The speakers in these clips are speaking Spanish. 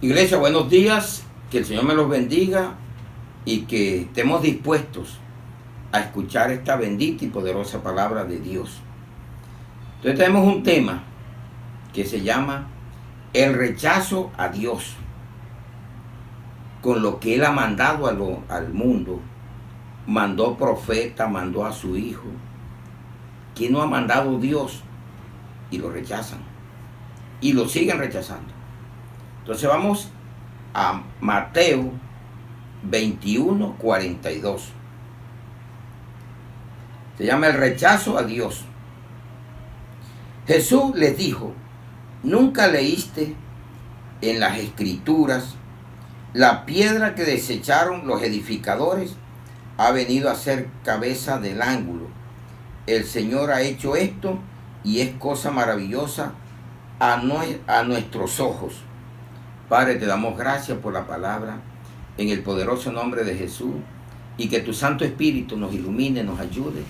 Iglesia, buenos días, que el Señor me los bendiga y que estemos dispuestos a escuchar esta bendita y poderosa palabra de Dios. Entonces tenemos un tema que se llama el rechazo a Dios, con lo que Él ha mandado al mundo. Mandó profeta, mandó a su Hijo. ¿Quién no ha mandado Dios? Y lo rechazan. Y lo siguen rechazando. Entonces vamos a Mateo 21:42. Se llama el rechazo a Dios. Jesús les dijo: ¿nunca leíste en las Escrituras: la piedra que desecharon los edificadores ha venido a ser cabeza del ángulo? El Señor ha hecho esto y es cosa maravillosa a nuestros ojos. Padre, te damos gracias por la palabra en el poderoso nombre de Jesús, y que tu Santo Espíritu nos ilumine, nos ayude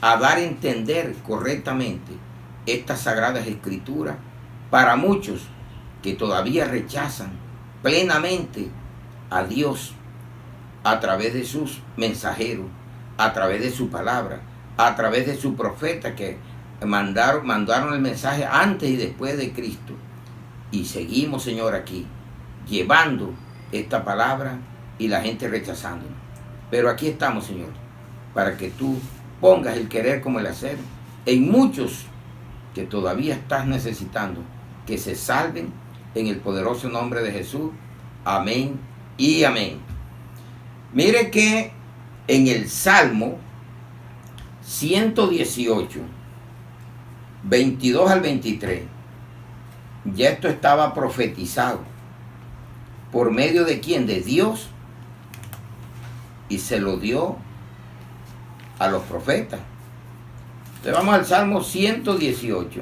a dar a entender correctamente estas sagradas escrituras para muchos que todavía rechazan plenamente a Dios a través de sus mensajeros, a través de su palabra, a través de su profeta que mandaron el mensaje antes y después de Cristo. Y seguimos, Señor, aquí, llevando esta palabra y la gente rechazándonos. Pero aquí estamos, Señor, para que tú pongas el querer como el hacer en muchos que todavía estás necesitando que se salven en el poderoso nombre de Jesús. Amén y amén. Mire que en el Salmo 118, 22 al 23, ya esto estaba profetizado. ¿Por medio de quién? De Dios. Y se lo dio a los profetas. Entonces vamos al Salmo 118,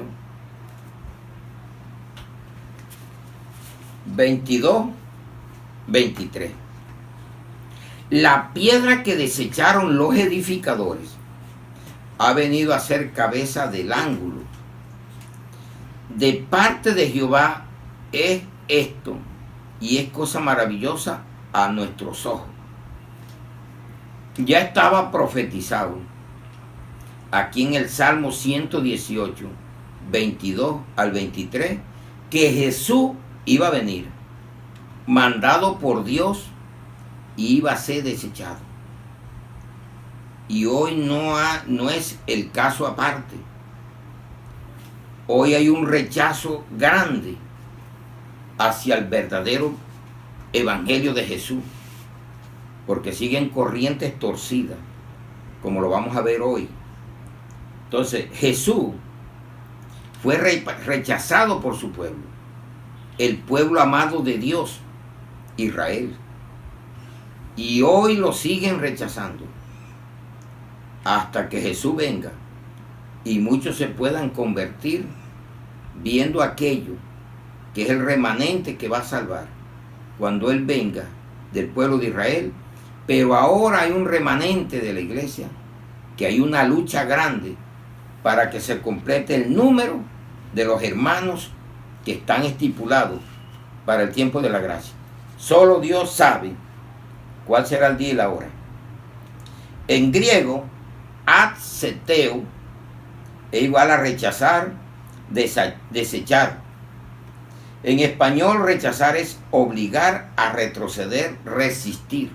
22, 23. La piedra que desecharon los edificadores ha venido a ser cabeza del ángulo. De parte de Jehová es esto, y es cosa maravillosa a nuestros ojos. Ya estaba profetizado aquí en el Salmo 118, 22 al 23, que Jesús iba a venir, mandado por Dios, y iba a ser desechado. Y hoy no es el caso aparte. Hoy hay un rechazo grande hacia el verdadero evangelio de Jesús, porque siguen corrientes torcidas, como lo vamos a ver hoy. Entonces Jesús fue rechazado por su pueblo, el pueblo amado de Dios, Israel, y hoy lo siguen rechazando hasta que Jesús venga y muchos se puedan convertir, viendo aquello que es el remanente que va a salvar cuando Él venga del pueblo de Israel. Pero ahora hay un remanente de la iglesia, que hay una lucha grande para que se complete el número de los hermanos que están estipulados para el tiempo de la gracia. Solo Dios sabe cuál será el día y la hora. En griego, adseteo es igual a rechazar, desechar. En español, rechazar es obligar a retroceder, resistir.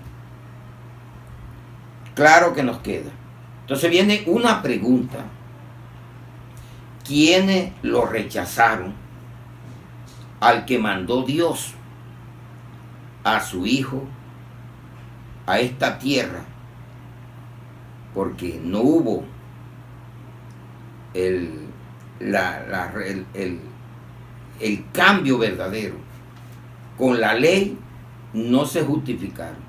Claro que nos queda. Entonces viene una pregunta: ¿quiénes lo rechazaron al que mandó Dios a su Hijo a esta tierra? Porque no hubo el cambio verdadero. Con la ley no se justificaron.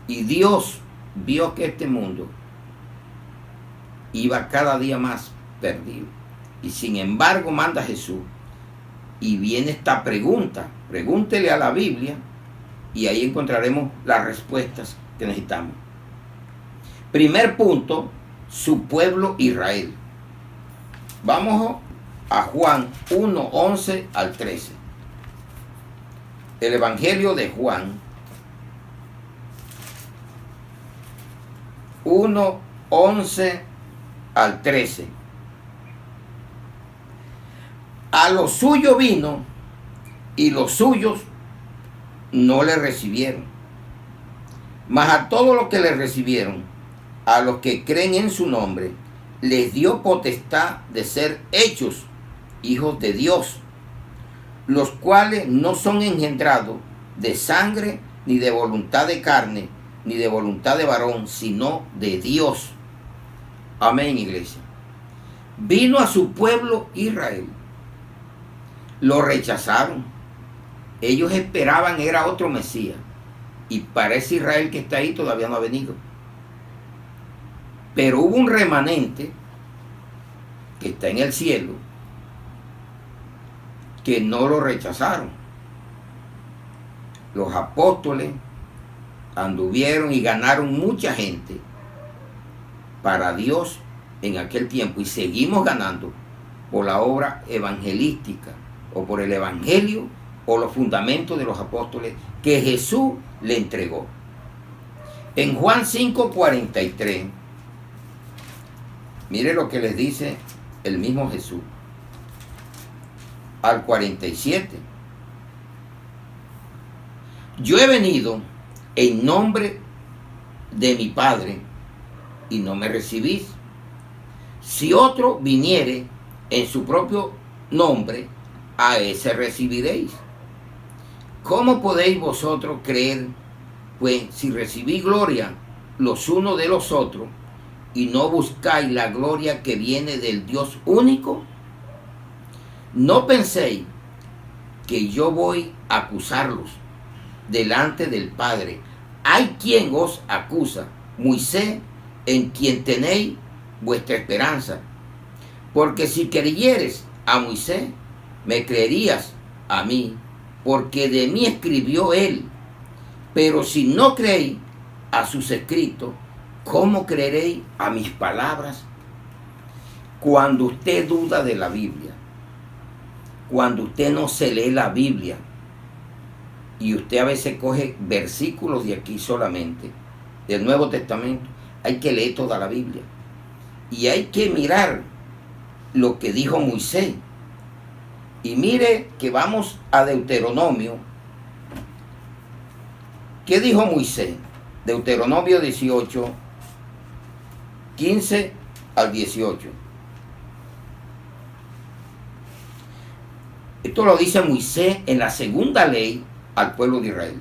Y Dios vio que este mundo iba cada día más perdido. Y sin embargo manda a Jesús. Y viene esta pregunta. Pregúntele a la Biblia y ahí encontraremos las respuestas que necesitamos. Primer punto, su pueblo Israel. Vamos a Juan 1:11 al 13. el Evangelio de Juan 1, 11 al 13. A los suyos vino y los suyos no le recibieron. Mas a todos los que le recibieron, a los que creen en su nombre, les dio potestad de ser hechos hijos de Dios, los cuales no son engendrados de sangre, ni de voluntad de carne, ni de voluntad de varón, sino de Dios. Amén, iglesia. Vino a su pueblo Israel. Lo rechazaron. Ellos esperaban era otro Mesías. Y para ese Israel que está ahí todavía no ha venido. Pero hubo un remanente que está en el cielo que no lo rechazaron. Los apóstoles anduvieron y ganaron mucha gente para Dios en aquel tiempo, y seguimos ganando por la obra evangelística o por el evangelio o los fundamentos de los apóstoles que Jesús le entregó. En Juan 5:43, mire lo que les dice el mismo Jesús al 47. Yo he venido en nombre de mi Padre y no me recibís. Si otro viniere en su propio nombre, a ese recibiréis. ¿Cómo podéis vosotros creer, pues, si recibís gloria los unos de los otros y no buscáis la gloria que viene del Dios único? No penséis que yo voy a acusarlos delante del Padre. Hay quien os acusa, Moisés, en quien tenéis vuestra esperanza. Porque si creyeres a Moisés, me creerías a mí, porque de mí escribió él. Pero si no creéis a sus escritos, ¿cómo creeréis a mis palabras? Cuando usted duda de la Biblia, cuando usted no se lee la Biblia, y usted a veces coge versículos de aquí solamente, del Nuevo Testamento, hay que leer toda la Biblia. Y hay que mirar lo que dijo Moisés. Y mire que vamos a Deuteronomio. ¿Qué dijo Moisés? Deuteronomio 18, 15 al 18. Esto lo dice Moisés en la segunda ley al pueblo de Israel.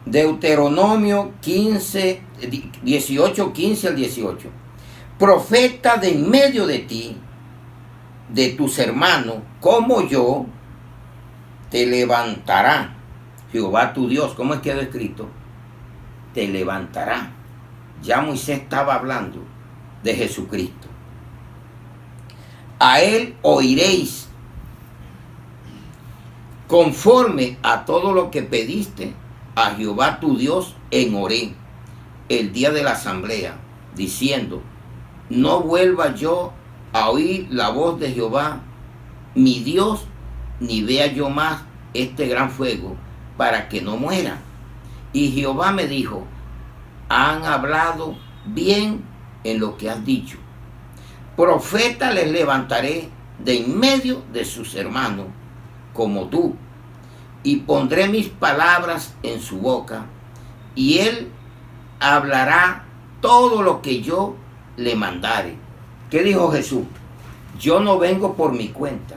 Deuteronomio 15, 18, 15 al 18. Profeta de en medio de ti, de tus hermanos, como yo, te levantará Jehová tu Dios. ¿Cómo es que quedó escrito? Te levantará. Ya Moisés estaba hablando de Jesucristo. A él oiréis conforme a todo lo que pediste a Jehová tu Dios en Horeb, el día de la asamblea, diciendo: no vuelva yo a oír la voz de Jehová mi Dios, ni vea yo más este gran fuego, para que no muera. Y Jehová me dijo: han hablado bien en lo que has dicho. Profeta les levantaré de en medio de sus hermanos, como tú, y pondré mis palabras en su boca, y él hablará todo lo que yo le mandare. ¿Qué dijo Jesús? Yo no vengo por mi cuenta,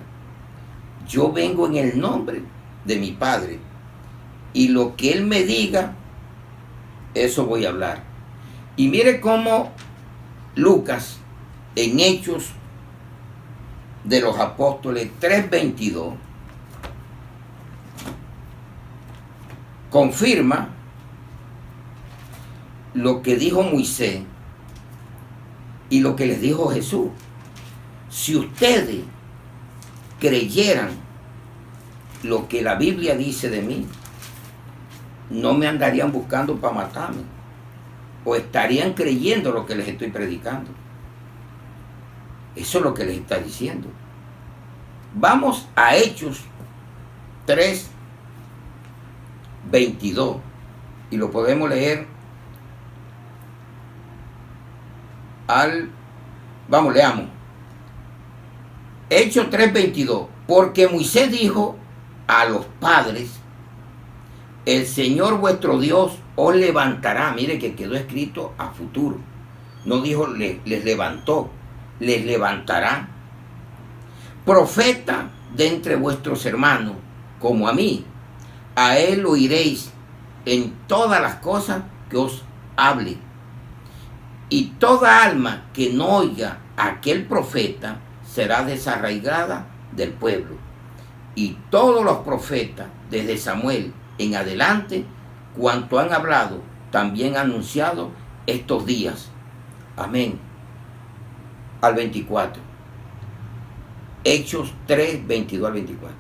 yo vengo en el nombre de mi Padre, y lo que él me diga, eso voy a hablar. Y mire cómo Lucas, en Hechos de los Apóstoles 3:22, confirma lo que dijo Moisés y lo que les dijo Jesús. Si ustedes creyeran lo que la Biblia dice de mí, no me andarían buscando para matarme, o estarían creyendo lo que les estoy predicando. Eso es lo que les está diciendo. Vamos a Hechos 3, 22. Y lo podemos leer leamos. Hechos 3, 22. Porque Moisés dijo a los padres: el Señor vuestro Dios os levantará. Mire que quedó escrito a futuro. No dijo les levantó, les levantará profeta de entre vuestros hermanos, como a mí. A él oiréis en todas las cosas que os hable. Y toda alma que no oiga a aquel profeta será desarraigada del pueblo. Y todos los profetas, desde Samuel en adelante, cuanto han hablado, también han anunciado estos días. Amén. Al 24. Hechos 3, 22 al 24.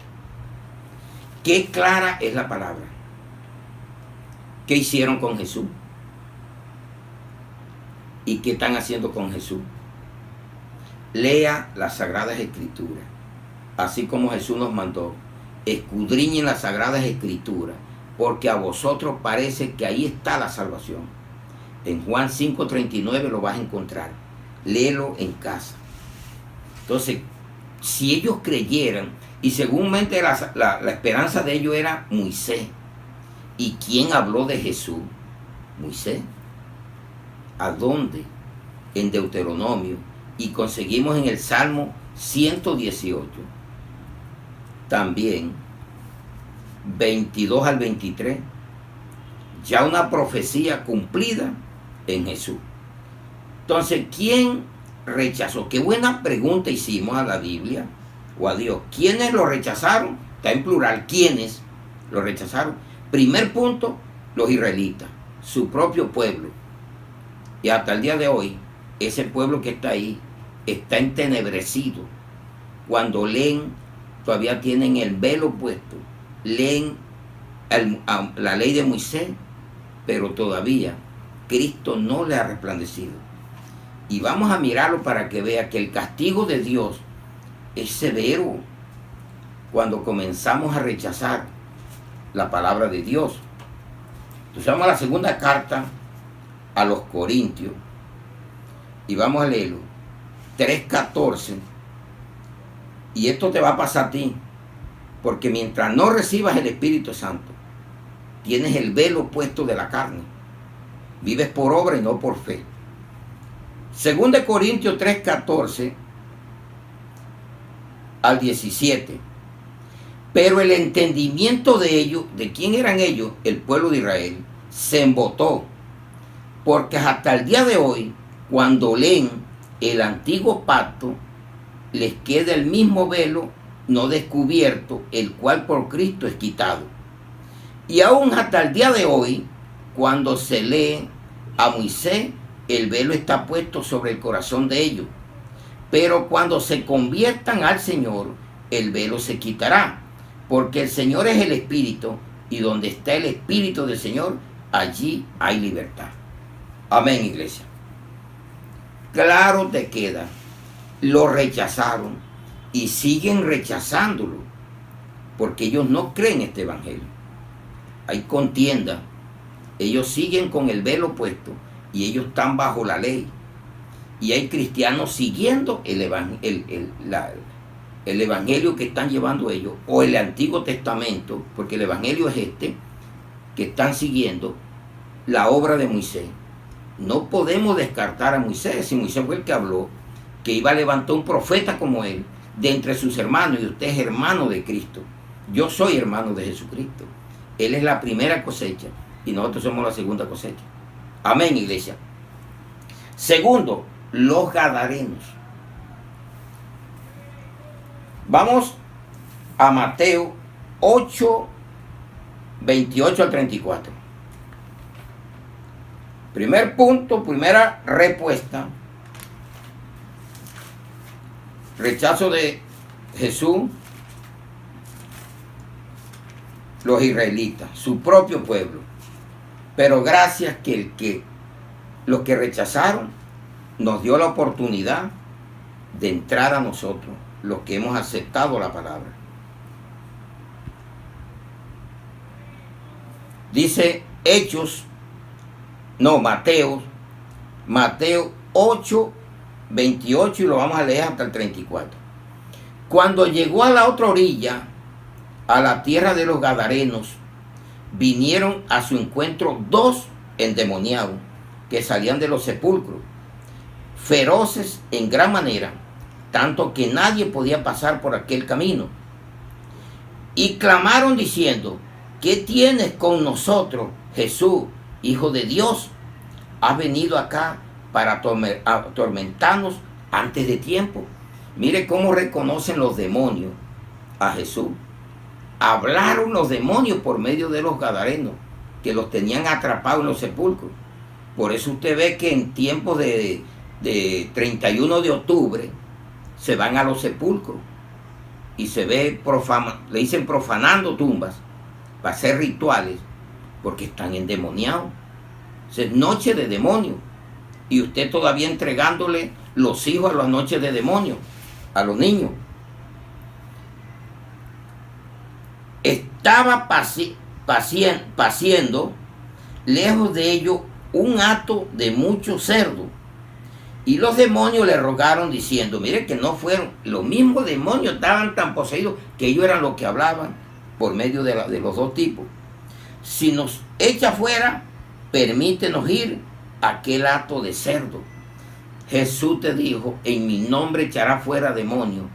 Qué clara es la palabra. ¿Qué hicieron con Jesús? ¿Y qué están haciendo con Jesús? Lea las Sagradas Escrituras, así como Jesús nos mandó. Escudriñen las Sagradas Escrituras, porque a vosotros parece que ahí está la salvación. En Juan 5:39 lo vas a encontrar. Léelo en casa. Entonces, si ellos creyeran, y seguramente la esperanza de ellos era Moisés. ¿Y quién habló de Jesús? Moisés. ¿A dónde? En Deuteronomio. Y conseguimos en el Salmo 118. También 22 al 23. Ya una profecía cumplida en Jesús. Entonces, ¿quién rechazó? Qué buena pregunta hicimos a la Biblia o a Dios. ¿Quiénes lo rechazaron? Está en plural. ¿Quiénes lo rechazaron? Primer punto, los israelitas, su propio pueblo. Y hasta el día de hoy, ese pueblo que está ahí está entenebrecido. Cuando leen, todavía tienen el velo puesto. Leen la ley de Moisés, pero todavía Cristo no le ha resplandecido. Y vamos a mirarlo para que vea que el castigo de Dios es severo cuando comenzamos a rechazar la palabra de Dios. Entonces vamos a la segunda carta a los Corintios y vamos a leerlo. 3:14. Y esto te va a pasar a ti, porque mientras no recibas el Espíritu Santo, tienes el velo puesto de la carne. Vives por obra y no por fe. 2 Corintios 3:14 al 17. Pero el entendimiento de ellos, ¿de quién eran ellos? El pueblo de Israel, se embotó. Porque hasta el día de hoy, cuando leen el antiguo pacto, les queda el mismo velo no descubierto, el cual por Cristo es quitado. Y aún hasta el día de hoy, cuando se lee a Moisés, el velo está puesto sobre el corazón de ellos. Pero cuando se conviertan al Señor, el velo se quitará. Porque el Señor es el Espíritu, y donde está el Espíritu del Señor, allí hay libertad. Amén, iglesia. Claro te queda, lo rechazaron y siguen rechazándolo, porque ellos no creen este evangelio. Hay contienda, ellos siguen con el velo puesto y ellos están bajo la ley. Y hay cristianos siguiendo el evangelio que están llevando ellos, o el Antiguo Testamento, porque el evangelio es este, que están siguiendo la obra de Moisés. No podemos descartar a Moisés, si Moisés fue el que habló, que iba a levantar un profeta como él, de entre sus hermanos, y usted es hermano de Cristo. Yo soy hermano de Jesucristo. Él es la primera cosecha, y nosotros somos la segunda cosecha. Amén, iglesia. Segundo, los gadarenos. Vamos a Mateo 8, 28 al 34. Primer punto, primera respuesta. Rechazo de Jesús, los israelitas, su propio pueblo. Pero gracias que los que rechazaron nos dio la oportunidad de entrar a nosotros, los que hemos aceptado la palabra. Dice Mateo 8, 28, y lo vamos a leer hasta el 34. Cuando llegó a la otra orilla, a la tierra de los Gadarenos, vinieron a su encuentro dos endemoniados que salían de los sepulcros, feroces en gran manera, tanto que nadie podía pasar por aquel camino. Y clamaron diciendo: ¿qué tienes con nosotros, Jesús, Hijo de Dios? ¿Has venido acá para atormentarnos antes de tiempo? Mire cómo reconocen los demonios a Jesús. Hablaron los demonios por medio de los gadarenos, que los tenían atrapados en los sepulcros. Por eso usted ve que en tiempos de 31 de octubre se van a los sepulcros y se ve, le dicen profanando tumbas para hacer rituales, porque están endemoniados. Es noche de demonios, y usted todavía entregándole los hijos a las noches de demonios, a los niños. Estaba paciendo lejos de ellos un hato de muchos cerdos, y los demonios le rogaron diciendo: mire que no fueron, los mismos demonios estaban tan poseídos que ellos eran los que hablaban por medio de los dos tipos. Si nos echa fuera, permítenos ir a aquel hato de cerdo. Jesús te dijo: en mi nombre echarás fuera demonios,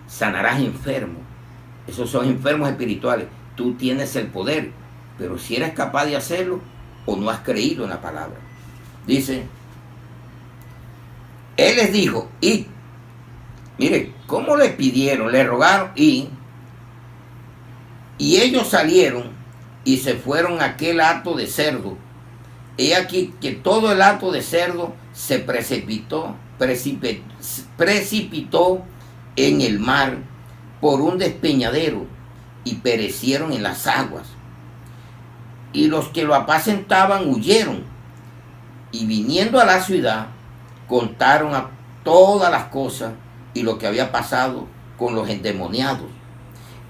sanarás enfermos. Esos son enfermos espirituales. Tú tienes el poder, pero si eres capaz de hacerlo o no has creído en la palabra. Dice, Él les dijo: id. Mire, ¿cómo le pidieron? Le rogaron, y ellos salieron y se fueron a aquel hato de cerdo. He aquí que todo el hato de cerdo se precipitó en el mar por un despeñadero, y perecieron en las aguas. Y los que lo apacentaban huyeron, y viniendo a la ciudad, contaron a todas las cosas y lo que había pasado con los endemoniados.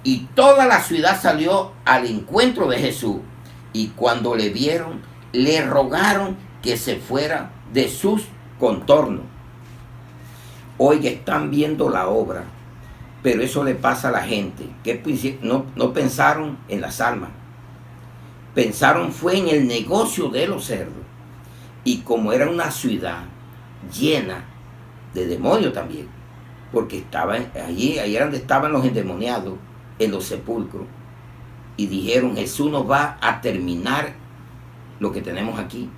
Y toda la ciudad salió al encuentro de Jesús, y cuando le vieron, le rogaron que se fuera de sus contornos. Oiga, están viendo la obra, pero eso le pasa a la gente, que no pensaron en las almas, pensaron fue en el negocio de los cerdos. Y como era una ciudad llena de demonios también, porque estaban allí era donde estaban los endemoniados, en los sepulcros, y dijeron: Jesús nos va a terminar lo que tenemos aquí.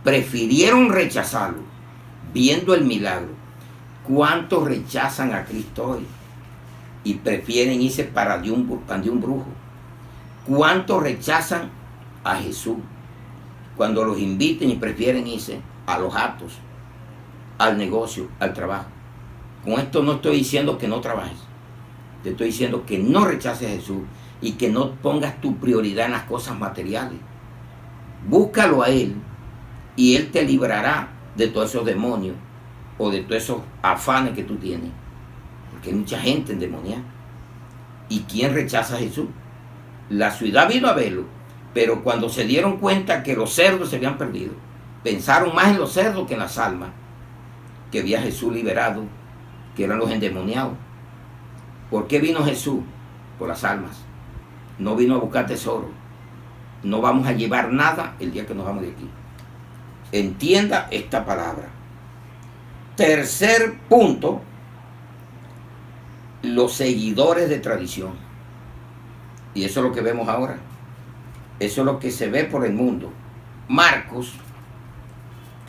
Prefirieron rechazarlo, viendo el milagro. ¿Cuántos rechazan a Cristo hoy y prefieren irse para de un brujo? ¿Cuántos rechazan a Jesús cuando los inviten y prefieren irse a los actos, al negocio, al trabajo? Con esto no estoy diciendo que no trabajes, te estoy diciendo que no rechaces a Jesús y que no pongas tu prioridad en las cosas materiales. Búscalo a Él y Él te librará de todos esos demonios o de todos esos afanes que tú tienes, porque hay mucha gente endemoniada. ¿Y quién rechaza a Jesús? La ciudad vino a verlo, pero cuando se dieron cuenta que los cerdos se habían perdido, pensaron más en los cerdos que en las almas que había Jesús liberado, que eran los endemoniados. ¿Por qué vino Jesús? Por las almas. No vino a buscar tesoro. No vamos a llevar nada el día que nos vamos de aquí. Entienda esta palabra. Tercer punto: los seguidores de tradición. Y eso es lo que vemos ahora. Eso es lo que se ve por el mundo. Marcos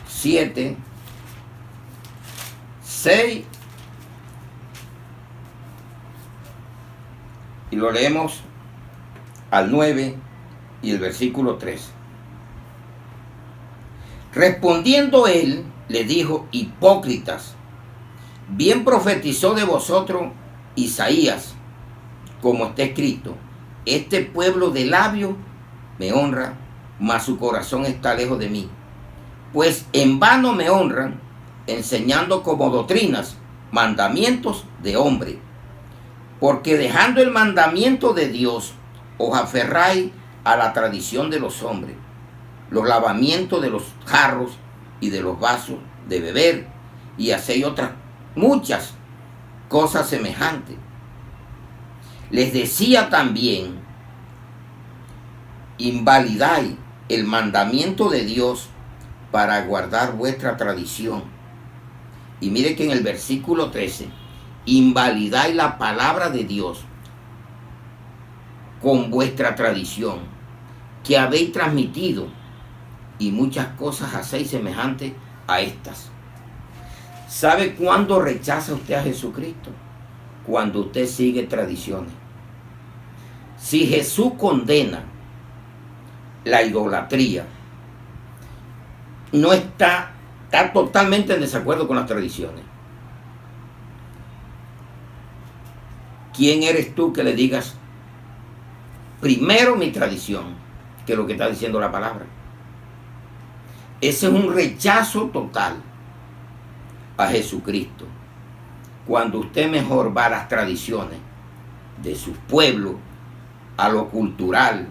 7, 6, y lo leemos al 9 y el versículo 3. Respondiendo él, le dijo: hipócritas, bien profetizó de vosotros Isaías, como está escrito: este pueblo de labios me honra, mas su corazón está lejos de mí. Pues en vano me honran, enseñando como doctrinas mandamientos de hombre. Porque dejando el mandamiento de Dios, os aferráis a la tradición de los hombres, los lavamientos de los jarros y de los vasos de beber, y hacéis otras muchas cosas semejantes. Les decía también, invalidáis el mandamiento de Dios para guardar vuestra tradición. Y mire que en el versículo 13, invalidáis la palabra de Dios con vuestra tradición que habéis transmitido, y muchas cosas hacéis semejantes a estas. ¿Sabe cuándo rechaza usted a Jesucristo? Cuando usted sigue tradiciones. Si Jesús condena la idolatría, no está totalmente en desacuerdo con las tradiciones. ¿Quién eres tú que le digas primero mi tradición que lo que está diciendo la palabra? Ese es un rechazo total a Jesucristo. Cuando usted mejor va a las tradiciones de sus pueblos, a lo cultural,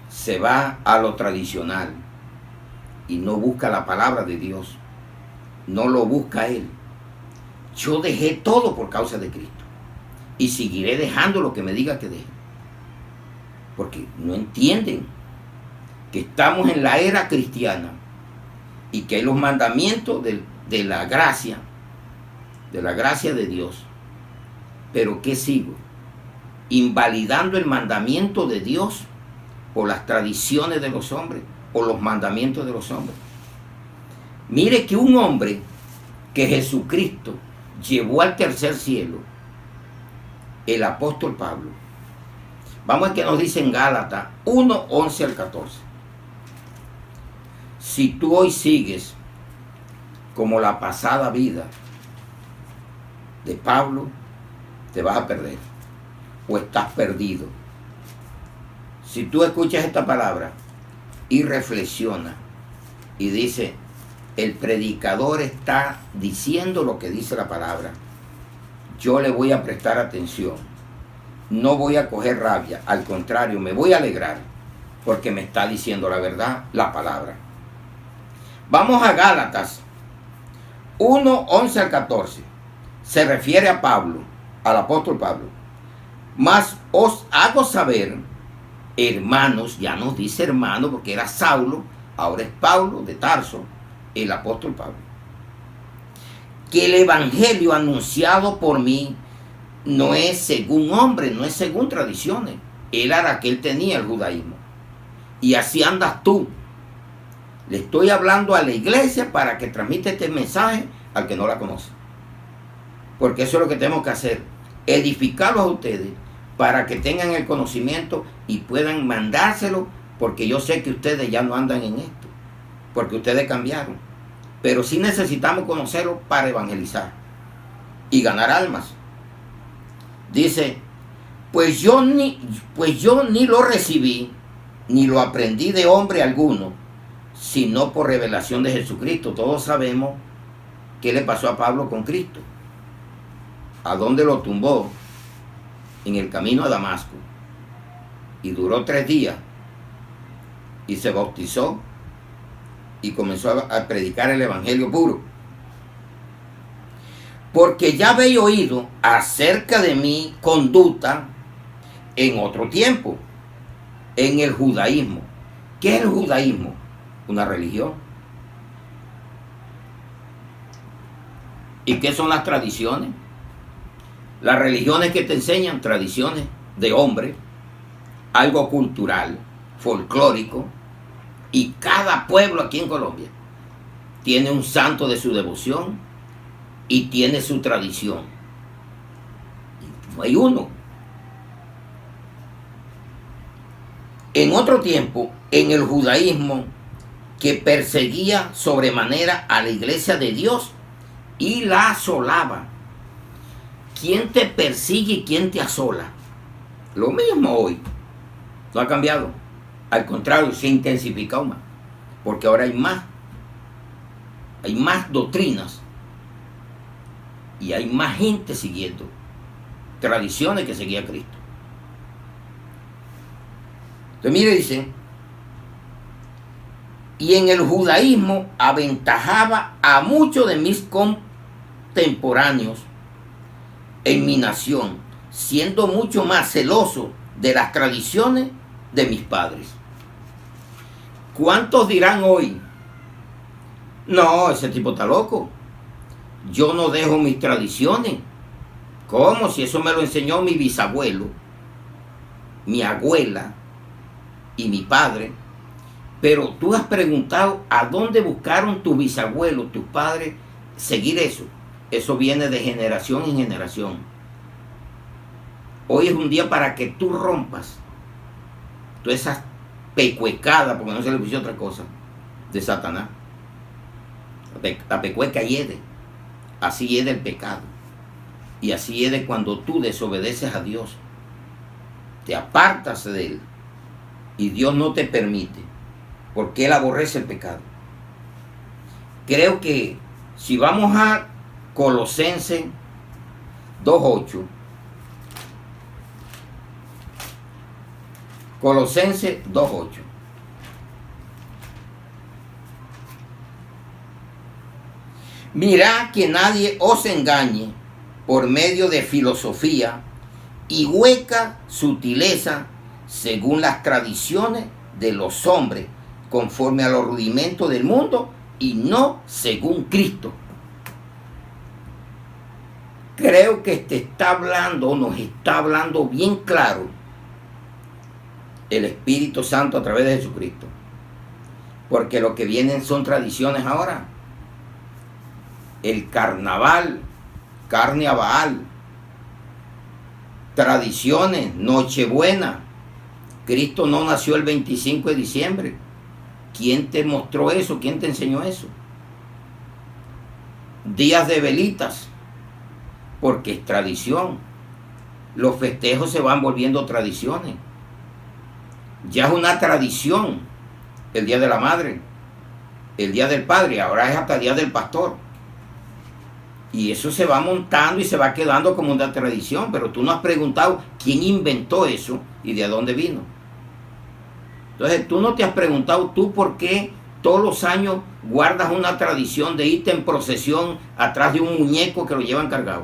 se va a lo tradicional y no busca la palabra de Dios, no lo busca Él. Yo dejé todo por causa de Cristo y seguiré dejando lo que me diga que deje, porque no entienden que estamos en la era cristiana y que hay los mandamientos de la gracia de Dios. Pero ¿qué sigo? Invalidando el mandamiento de Dios por las tradiciones de los hombres, por los mandamientos de los hombres. Mire que un hombre que Jesucristo llevó al tercer cielo, el apóstol Pablo, vamos a que nos dice en Gálatas 1, 11 al 14. Si tú hoy sigues como la pasada vida de Pablo, te vas a perder o estás perdido. Si tú escuchas esta palabra y reflexionas y dices, el predicador está diciendo lo que dice la palabra, yo le voy a prestar atención, no voy a coger rabia, al contrario, me voy a alegrar porque me está diciendo la verdad, la palabra. Vamos a Gálatas 1, 11 al 14. Se refiere a Pablo, al apóstol Pablo. Mas os hago saber, hermanos, ya nos dice hermano porque era Saulo, ahora es Pablo de Tarso, el apóstol Pablo, que el evangelio anunciado por mí no es según hombre, no es según tradiciones. Él era que él tenía el judaísmo. Y así andas tú. Le estoy hablando a la iglesia para que transmita este mensaje al que no la conoce. Porque eso es lo que tenemos que hacer. Edificarlos a ustedes para que tengan el conocimiento y puedan mandárselo, porque yo sé que ustedes ya no andan en esto, porque ustedes cambiaron. Pero sí necesitamos conocerlo para evangelizar y ganar almas. Dice, pues yo ni lo recibí, ni lo aprendí de hombre alguno, sino por revelación de Jesucristo. Todos sabemos qué le pasó a Pablo con Cristo. ¿A dónde lo tumbó? En el camino a Damasco. Y duró 3 días. Y se bautizó. Y comenzó a predicar el evangelio puro. Porque ya habéis oído acerca de mi conducta en otro tiempo, en el judaísmo. ¿Qué es el judaísmo? Una religión. ¿Y qué son las tradiciones? Las religiones que te enseñan tradiciones de hombre, algo cultural, folclórico, y cada pueblo aquí en Colombia tiene un santo de su devoción y tiene su tradición. No hay uno. En otro tiempo, en el judaísmo, que perseguía sobremanera a la iglesia de Dios y la asolaba. ¿Quién te persigue y quién te asola? Lo mismo hoy. No ha cambiado. Al contrario, se ha intensificado más. Porque ahora hay más. Hay más doctrinas. Y hay más gente siguiendo tradiciones que seguía Cristo. Entonces mire, dice, y en el judaísmo aventajaba a muchos de mis contemporáneos en mi nación, siendo mucho más celoso de las tradiciones de mis padres. ¿Cuántos dirán hoy? No, ese tipo está loco. Yo no dejo mis tradiciones. ¿Cómo? Si eso me lo enseñó mi bisabuelo, mi abuela y mi padre. Pero tú has preguntado a dónde buscaron tus bisabuelos, tus padres, seguir eso. Eso viene de generación en generación. Hoy es un día para que tú rompas todas esas pecuecadas, porque no se le puso otra cosa, de Satanás. La pecueca hiede. Así hiede el pecado. Y así hiede cuando tú desobedeces a Dios. Te apartas de Él. Y Dios no te permite. Porque Él aborrece el pecado. Creo que si vamos a Colosenses 2:8. Colosenses 2:8. Mirad que nadie os engañe por medio de filosofía y hueca sutileza según las tradiciones de los hombres, conforme a los rudimentos del mundo y no según Cristo. Creo que te está hablando, nos está hablando bien claro el Espíritu Santo a través de Jesucristo. Porque lo que vienen son tradiciones ahora. El carnaval, carne a Baal, tradiciones, Nochebuena. Cristo no nació el 25 de diciembre. ¿Quién te mostró eso? ¿Quién te enseñó eso? Días de velitas, porque es tradición. Los festejos se van volviendo tradiciones. Ya es una tradición el Día de la Madre, el Día del Padre, ahora es hasta el Día del Pastor. Y eso se va montando y se va quedando como una tradición, pero tú no has preguntado quién inventó eso y de dónde vino. Entonces tú no te has preguntado tú por qué todos los años guardas una tradición de irte en procesión atrás de un muñeco que lo llevan cargado.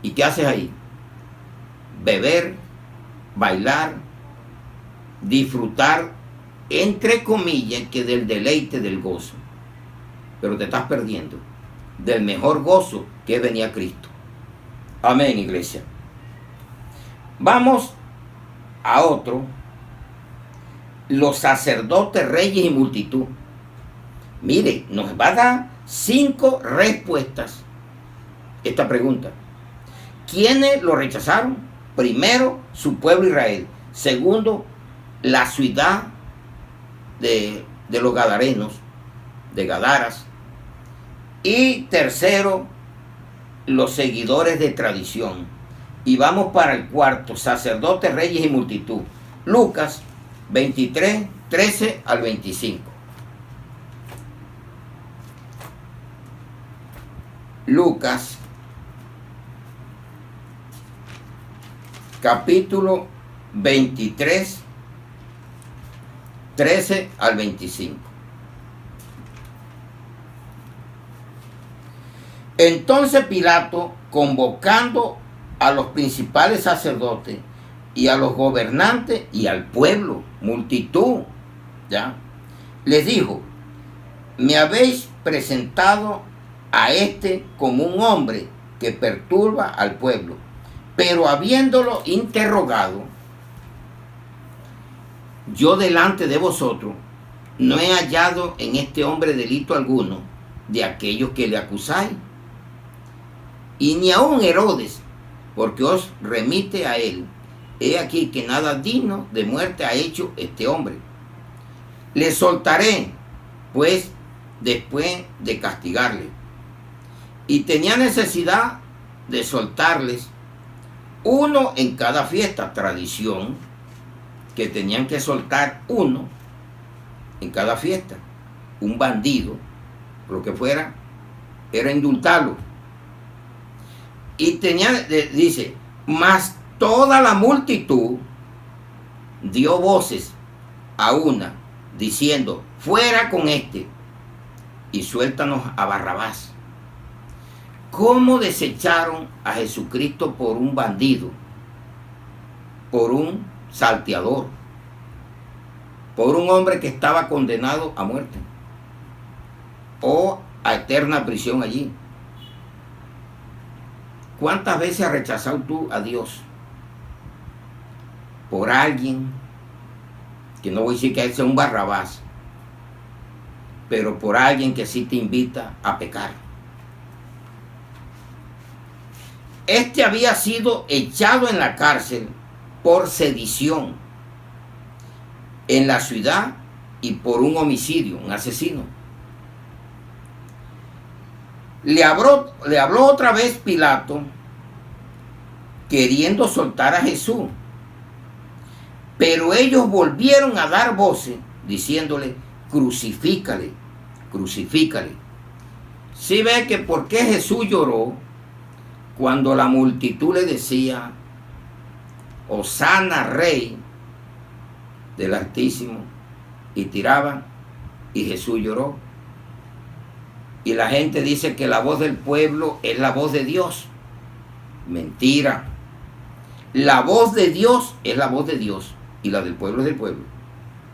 ¿Y qué haces ahí? Beber, bailar, disfrutar, entre comillas, que del deleite del gozo. Pero te estás perdiendo del mejor gozo que venía Cristo. Amén, iglesia. Vamos a otro. Los sacerdotes, reyes y multitud. Mire, nos va a dar 5 respuestas esta pregunta. ¿Quiénes lo rechazaron? Primero, su pueblo Israel. Segundo, la ciudad de los Gadarenos, de Gadaras. Y tercero, los seguidores de tradición. Y vamos para el cuarto, sacerdotes, reyes y multitud. Lucas 23, 13 al 25. Lucas, capítulo 23, 13 al 25. Entonces Pilato, convocando a los principales sacerdotes y a los gobernantes y al pueblo, multitud, ¿ya?, les dijo: me habéis presentado a este como un hombre que perturba al pueblo, pero habiéndolo interrogado, yo delante de vosotros no he hallado en este hombre delito alguno de aquellos que le acusáis. Y ni aun Herodes, porque os remite a él. He aquí que nada digno de muerte ha hecho este hombre. Le soltaré, pues, después de castigarle. Y tenía necesidad de soltarles uno en cada fiesta, tradición, que tenían que soltar uno en cada fiesta. Un bandido, lo que fuera, era indultarlo. Y tenía, dice, mas toda la multitud dio voces a una, diciendo, fuera con este, y suéltanos a Barrabás. ¿Cómo desecharon a Jesucristo por un bandido, por un salteador, por un hombre que estaba condenado a muerte o a eterna prisión allí? ¿Cuántas veces has rechazado tú a Dios por alguien, que no voy a decir que él sea un Barrabás, pero por alguien que sí te invita a pecar? Este había sido echado en la cárcel por sedición en la ciudad y por un homicidio, un asesino. Le habló otra vez Pilato, queriendo soltar a Jesús. Pero ellos volvieron a dar voces, diciéndole, crucifícale, crucifícale. Si ve que por qué Jesús lloró cuando la multitud le decía, Hosana, Rey del Altísimo, y tiraban, y Jesús lloró. Y la gente dice que la voz del pueblo es la voz de Dios. Mentira. La voz de Dios es la voz de Dios y la del pueblo es del pueblo.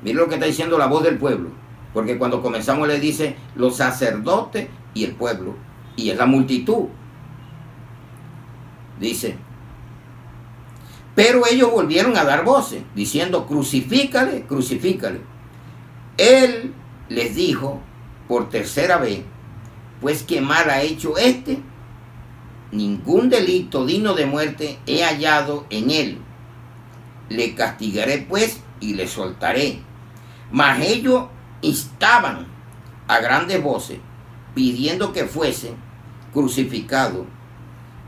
Mire lo que está diciendo la voz del pueblo, porque cuando comenzamos le dice los sacerdotes y el pueblo, y es la multitud. Dice, pero ellos volvieron a dar voces, diciendo, crucifícale, crucifícale. Él les dijo por tercera vez, pues qué mal ha hecho este, ningún delito digno de muerte he hallado en él. Le castigaré pues y le soltaré. Mas ellos instaban a grandes voces, pidiendo que fuese crucificado,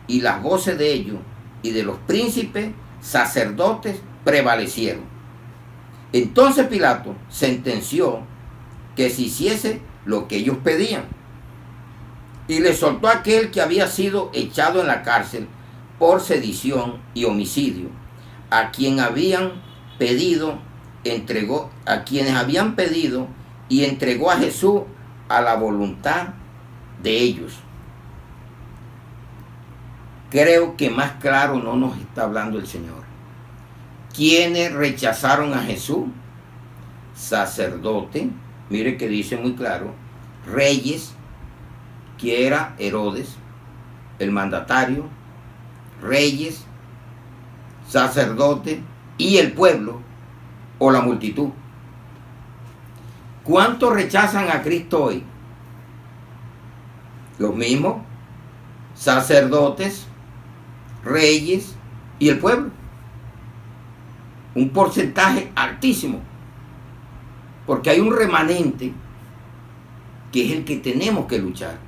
y las voces de ellos y de los príncipes sacerdotes prevalecieron. Entonces Pilato sentenció que se hiciese lo que ellos pedían, y le soltó a aquel que había sido echado en la cárcel por sedición y homicidio, a quien habían pedido, a quienes habían pedido, y entregó a Jesús a la voluntad de ellos. Creo que más claro no nos está hablando el Señor. ¿Quiénes rechazaron a Jesús? Sacerdote, mire que dice muy claro, reyes, que era Herodes, el mandatario, reyes, sacerdote y el pueblo o la multitud. ¿Cuántos rechazan a Cristo hoy? Los mismos, sacerdotes, reyes y el pueblo. Un porcentaje altísimo, porque hay un remanente que es el que tenemos que luchar,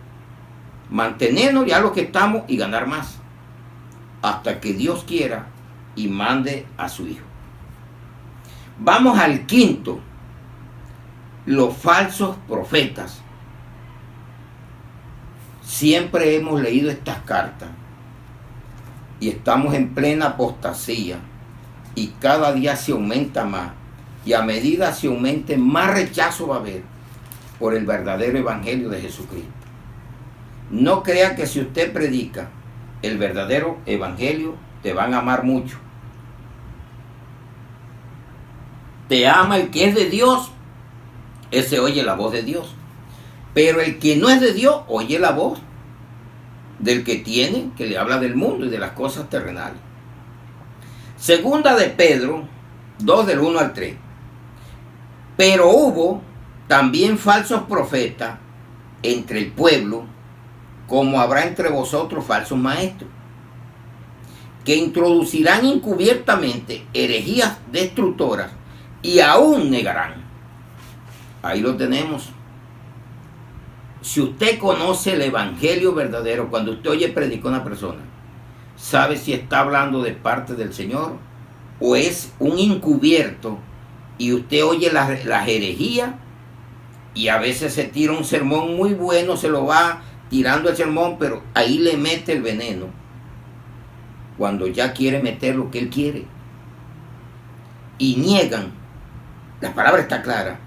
mantenernos ya lo que estamos y ganar más, hasta que Dios quiera y mande a su Hijo. Vamos al quinto, los falsos profetas. Siempre hemos leído estas cartas y estamos en plena apostasía, y cada día se aumenta más, y a medida se aumente más rechazo va a haber por el verdadero evangelio de Jesucristo. No crea que si usted predica el verdadero evangelio te van a amar mucho. Te ama el que es de Dios, ese oye la voz de Dios. Pero el que no es de Dios oye la voz del que tiene, que le habla del mundo y de las cosas terrenales. Segunda de Pedro 2 del 1 al 3. Pero hubo también falsos profetas entre el pueblo, como habrá entre vosotros falsos maestros, que introducirán encubiertamente herejías destructoras y aún negarán. Ahí lo tenemos. Si usted conoce el evangelio verdadero, cuando usted oye predicar a una persona, sabe si está hablando de parte del Señor o es un encubierto, y usted oye las herejías, y a veces se tira un sermón muy bueno, se lo va tirando el sermón, pero ahí le mete el veneno cuando ya quiere meter lo que él quiere. y niegan, la palabra está clara,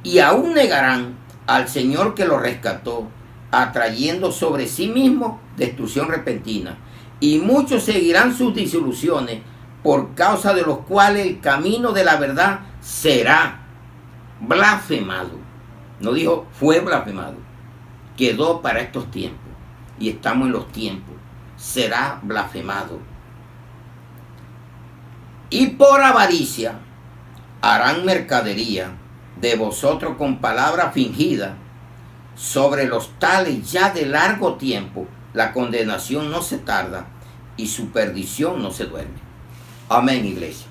y aún negarán al Señor que los rescató, atrayendo sobre sí mismo destrucción repentina. Y muchos seguirán sus disoluciones, por causa de los cuales el camino de la verdad será blasfemado. No dijo fue blasfemado, quedó para estos tiempos, y estamos en los tiempos. Será blasfemado. Y por avaricia harán mercadería de vosotros con palabra fingida. Sobre los tales ya de largo tiempo la condenación no se tarda y su perdición no se duerme. Amén, iglesia.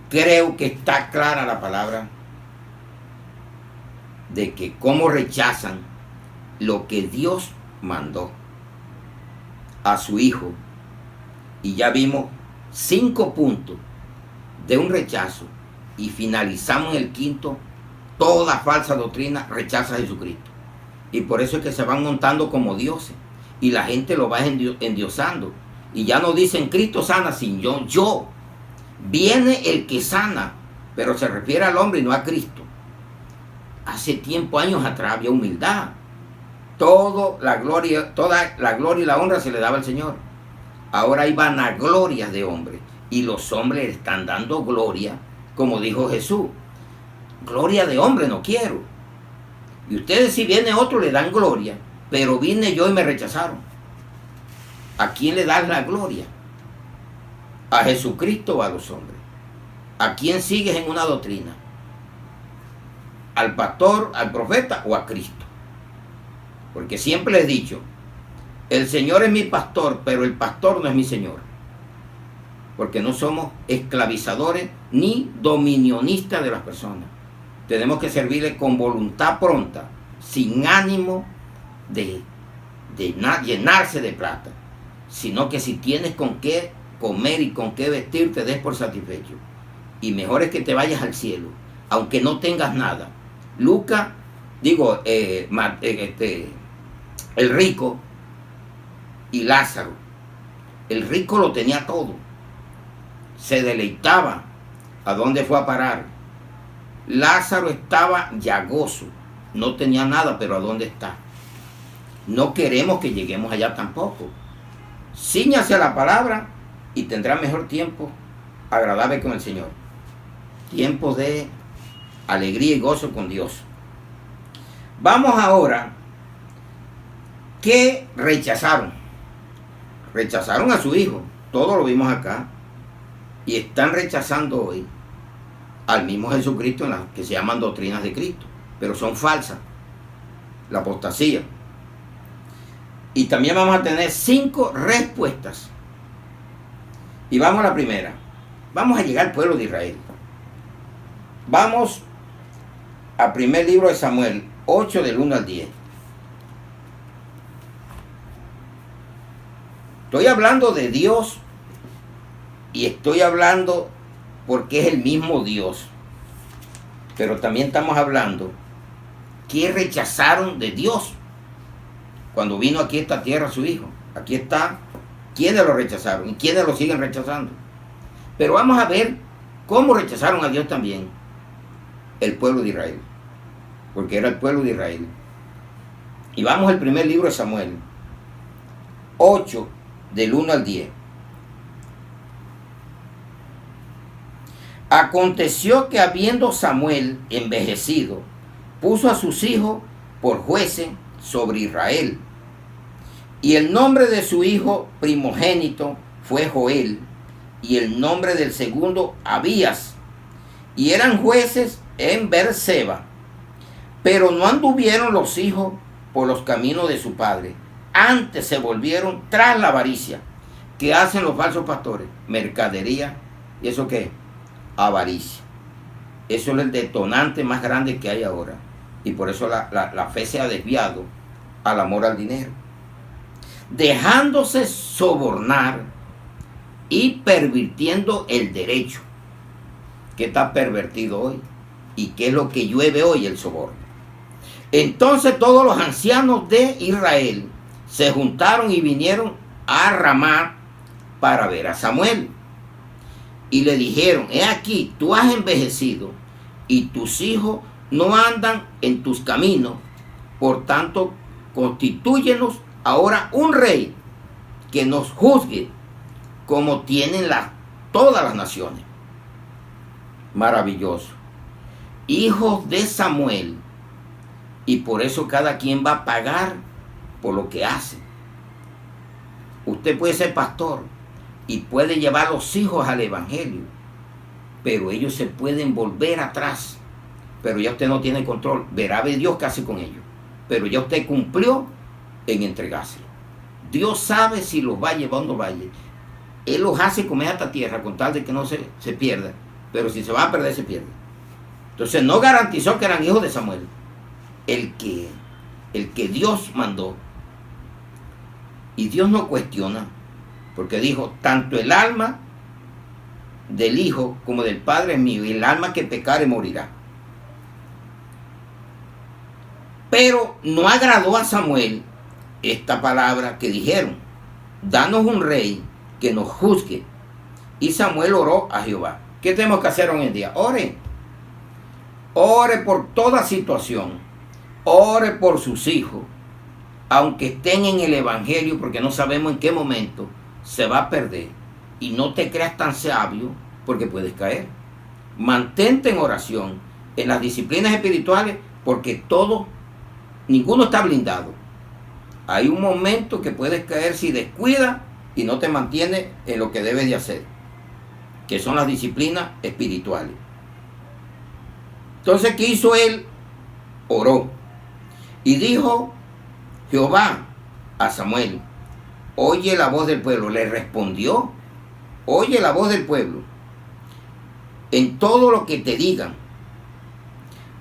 Creo que está clara la palabra de que cómo rechazan lo que Dios mandó a su Hijo. Y ya vimos 5 puntos de un rechazo y finalizamos el quinto. Toda falsa doctrina rechaza a Jesucristo. Y por eso es que se van montando como dioses. Y la gente lo va endiosando. Y ya no dicen Cristo sana sin yo. Viene el que sana. Pero se refiere al hombre y no a Cristo. Hace tiempo, años atrás, había humildad. Toda la gloria y la honra se le daba al Señor. Ahora hay vanaglorias de hombres. Y los hombres le están dando gloria, como dijo Jesús. Gloria de hombre no quiero. Y ustedes, si viene otro, le dan gloria. Pero vine yo y me rechazaron. ¿A quién le das la gloria? ¿A Jesucristo o a los hombres? ¿A quién sigues en una doctrina? ¿Al pastor, al profeta o a Cristo? Porque siempre les he dicho, el Señor es mi pastor, pero el pastor no es mi Señor. Porque no somos esclavizadores ni dominionistas de las personas. Tenemos que servirle con voluntad pronta, sin ánimo de llenarse de plata, sino que si tienes con qué comer y con qué vestir, te des por satisfecho. Y mejor es que te vayas al cielo, aunque no tengas nada. Lucas, el rico y Lázaro. El rico lo tenía todo. Se deleitaba. ¿A dónde fue a parar? Lázaro estaba llagoso, no tenía nada, pero ¿a dónde está? No queremos que lleguemos allá tampoco. Cíñase a la palabra y tendrá mejor tiempo agradable con el Señor. Tiempo de alegría y gozo con Dios. Vamos ahora, ¿qué rechazaron? Rechazaron a su Hijo, todo lo vimos acá, y están rechazando hoy al mismo Jesucristo en las que se llaman doctrinas de Cristo, pero son falsas, la apostasía. Y también vamos a tener 5 respuestas. Y vamos a la primera. Vamos a llegar al pueblo de Israel. Vamos al primer libro de Samuel, 8 del 1 al 10. Estoy hablando de Dios y estoy hablando porque es el mismo Dios. Pero también estamos hablando que rechazaron de Dios cuando vino aquí a esta tierra su Hijo. Aquí está quiénes lo rechazaron y quiénes lo siguen rechazando. Pero vamos a ver cómo rechazaron a Dios también el pueblo de Israel, porque era el pueblo de Israel. Y vamos al primer libro de Samuel, 8 del 1 al 10. Aconteció que habiendo Samuel envejecido, puso a sus hijos por jueces sobre Israel. Y el nombre de su hijo primogénito fue Joel, y el nombre del segundo Abías. Y eran jueces en Beerseba. Pero no anduvieron los hijos por los caminos de su padre. Antes se volvieron tras la avaricia. ¿Qué hacen los falsos pastores? Mercadería. ¿Y eso qué? Avaricia. Eso es el detonante más grande que hay ahora. Y por eso la fe se ha desviado al amor al dinero. Dejándose sobornar y pervirtiendo el derecho. ¿Qué está pervertido hoy? ¿Y qué es lo que llueve hoy? El soborno. Entonces todos los ancianos de Israel se juntaron y vinieron a Ramá para ver a Samuel. y le dijeron: he aquí, tú has envejecido y tus hijos no andan en tus caminos, por tanto constitúyenos ahora un rey que nos juzgue como tienen todas las naciones. Maravilloso. Hijos de Samuel, y por eso cada quien va a pagar por lo que hace. Usted puede ser pastor y puede llevar a los hijos al evangelio, pero ellos se pueden volver atrás, pero ya usted no tiene control. Verá de Dios qué hace con ellos, pero ya usted cumplió en entregárselo. Dios sabe si los va a llevar o no va a llevar. Él los hace comer a esta tierra con tal de que no se pierda, pero si se va a perder, se pierde. Entonces no garantizó que eran hijos de Samuel, el que Dios mandó. Y Dios no cuestiona, porque dijo: tanto el alma del hijo como del padre es mío, y el alma que pecare morirá. Pero no agradó a Samuel esta palabra que dijeron: danos un rey que nos juzgue. Y Samuel oró a Jehová. ¿Qué tenemos que hacer hoy en día? Ore. Ore por toda situación. Ore por sus hijos, aunque estén en el evangelio, porque no sabemos en qué momento se va a perder. Y no te creas tan sabio, porque puedes caer. Mantente en oración, en las disciplinas espirituales, porque ninguno está blindado. Hay un momento que puedes caer si descuidas y no te mantienes en lo que debes de hacer, que son las disciplinas espirituales. Entonces, ¿qué hizo él? Oró. Y dijo Jehová a Samuel: oye la voz del pueblo. Le respondió: oye la voz del pueblo en todo lo que te digan,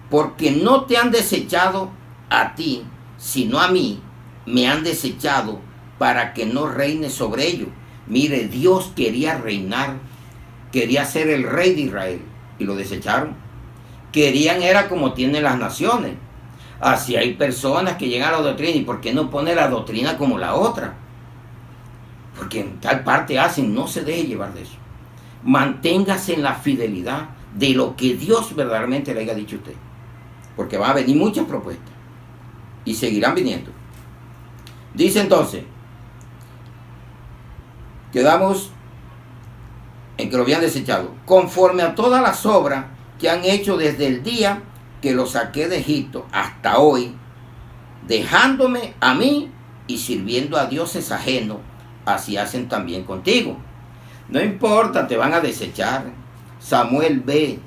porque no te han desechado a ti, sino a mí me han desechado para que no reine sobre ellos. Mire, Dios quería reinar, quería ser el rey de Israel, y lo desecharon. Querían era como tienen las naciones. Así hay personas que llegan a la doctrina, ¿y por qué no pone la doctrina como la otra? Porque en tal parte hacen. No se deje llevar de eso. Manténgase en la fidelidad de lo que Dios verdaderamente le haya dicho a usted, porque van a venir muchas propuestas y seguirán viniendo. Dice entonces, quedamos en que lo habían desechado, conforme a todas las obras que han hecho desde el día que lo saqué de Egipto hasta hoy, dejándome a mí y sirviendo a dioses ajenos, así hacen también contigo. No importa, te van a desechar. Samuel, ve.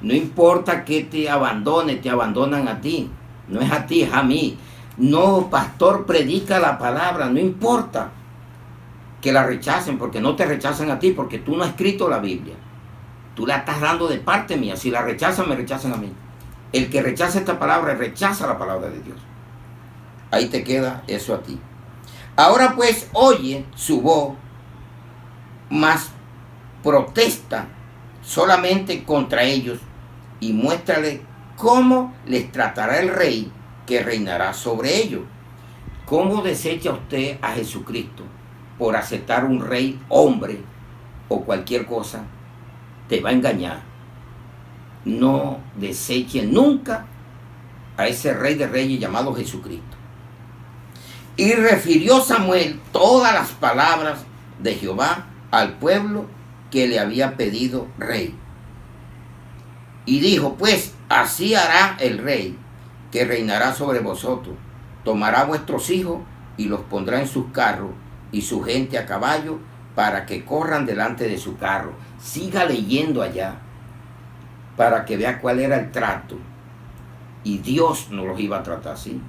No importa que te abandonan a ti. No es a ti, es a mí. No, pastor, predica la palabra. No importa que la rechacen, porque no te rechazan a ti, porque tú no has escrito la Biblia. Tú la estás dando de parte mía. Si la rechazan, me rechazan a mí. El que rechaza esta palabra, rechaza la palabra de Dios. Ahí te queda eso a ti. Ahora pues, oye su voz, mas protesta solamente contra ellos, y muéstrale cómo les tratará el rey que reinará sobre ellos. ¿Cómo desecha usted a Jesucristo por aceptar un rey hombre o cualquier cosa? Te va a engañar. No deseche nunca a ese rey de reyes llamado Jesucristo. Y refirió Samuel todas las palabras de Jehová al pueblo que le había pedido rey. Y dijo: pues así hará el rey que reinará sobre vosotros. Tomará vuestros hijos y los pondrá en sus carros y su gente a caballo, para que corran delante de su carro. Siga leyendo allá para que vea cuál era el trato. Y Dios nos los iba a tratar así.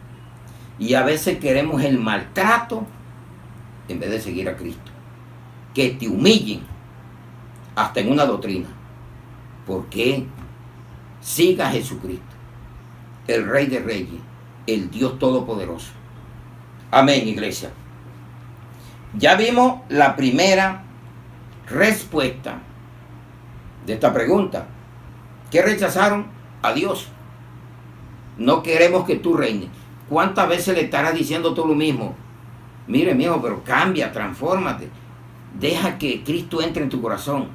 Y a veces queremos el maltrato en vez de seguir a Cristo. Que te humillen hasta en una doctrina. ¿Por qué? Siga a Jesucristo, el Rey de Reyes, el Dios Todopoderoso. Amén, iglesia. Ya vimos la primera respuesta de esta pregunta. ¿Qué rechazaron? A Dios. No queremos que tú reines. ¿Cuántas veces le estarás diciendo tú lo mismo? Mire, mijo, pero cambia, transfórmate. Deja que Cristo entre en tu corazón.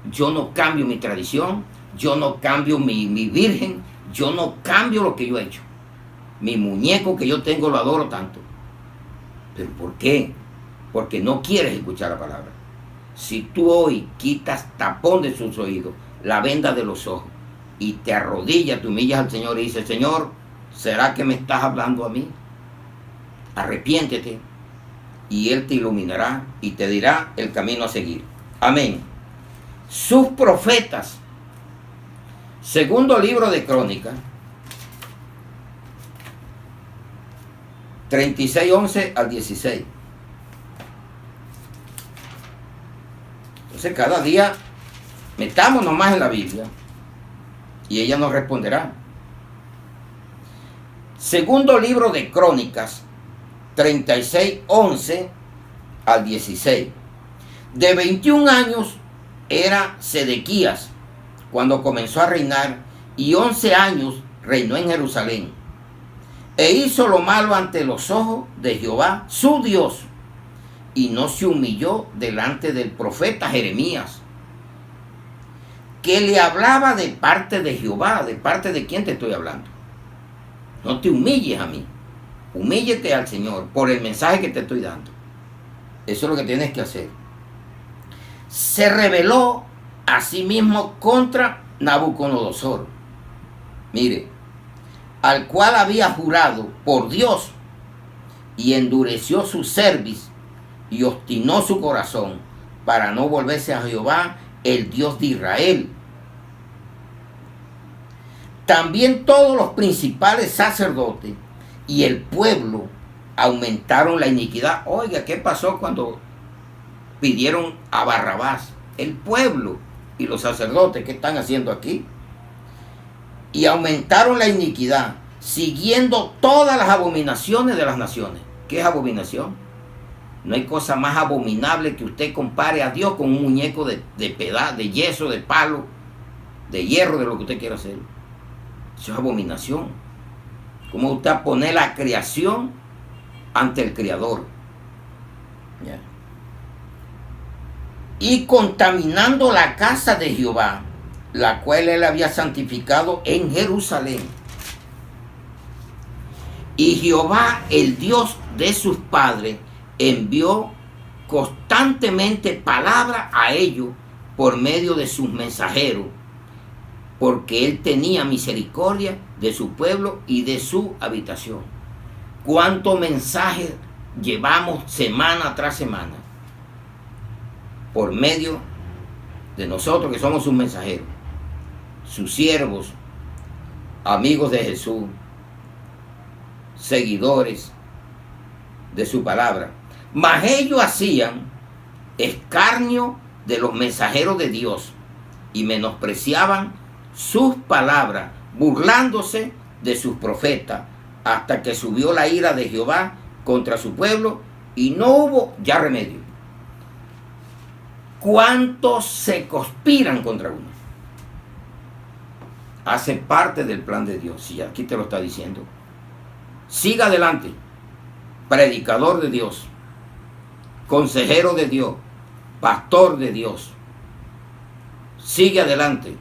yo no cambio mi tradición, yo no cambio mi virgen, yo no cambio lo que yo he hecho. Mi muñeco que yo tengo lo adoro tanto. ¿Pero por qué? Porque no quieres escuchar la palabra. Si tú hoy quitas tapón de sus oídos, la venda de los ojos, y te arrodillas, te humillas al Señor y dices, Señor, ¿será que me estás hablando a mí? Arrepiéntete, y Él te iluminará y te dirá el camino a seguir. Amén. Sus profetas. Segundo libro de Crónicas, 36, 11 al 16. Entonces cada día metámonos más en la Biblia y ella nos responderá. Segundo libro de Crónicas, 36, 11 al 16. De 21 años era Sedequías cuando comenzó a reinar, y 11 años reinó en Jerusalén. E hizo lo malo ante los ojos de Jehová, su Dios, y no se humilló delante del profeta Jeremías, que le hablaba de parte de Jehová. ¿De parte de quién te estoy hablando? No te humilles a mí, humíllete al Señor por el mensaje que te estoy dando. Eso es lo que tienes que hacer. Se rebeló a sí mismo contra Nabucodonosor, mire, al cual había jurado por Dios, y endureció su cerviz y obstinó su corazón para no volverse a Jehová, el Dios de Israel. También todos los principales sacerdotes y el pueblo aumentaron la iniquidad. Oiga, ¿qué pasó cuando pidieron a Barrabás? El pueblo y los sacerdotes, ¿qué están haciendo aquí? Y aumentaron la iniquidad, siguiendo todas las abominaciones de las naciones. ¿Qué es abominación? No hay cosa más abominable que usted compare a Dios con un muñeco de pedazo, de yeso, de palo, de hierro, de lo que usted quiera hacer. Eso es abominación. ¿Cómo usted pone la creación ante el Creador? ¿Ya? Y contaminando la casa de Jehová, la cual él había santificado en Jerusalén. Y Jehová, el Dios de sus padres, envió constantemente palabra a ellos por medio de sus mensajeros, porque él tenía misericordia de su pueblo y de su habitación. ¿Cuántos mensajes llevamos semana tras semana? Por medio de nosotros que somos sus mensajeros, sus siervos, amigos de Jesús, seguidores de su palabra. Mas ellos hacían escarnio de los mensajeros de Dios y menospreciaban sus palabras, burlándose de sus profetas, hasta que subió la ira de Jehová contra su pueblo y no hubo ya remedio. ¿Cuántos se conspiran contra uno? Hace parte del plan de Dios. Y aquí te lo está diciendo. Siga adelante, predicador de Dios, consejero de Dios, pastor de Dios. Sigue adelante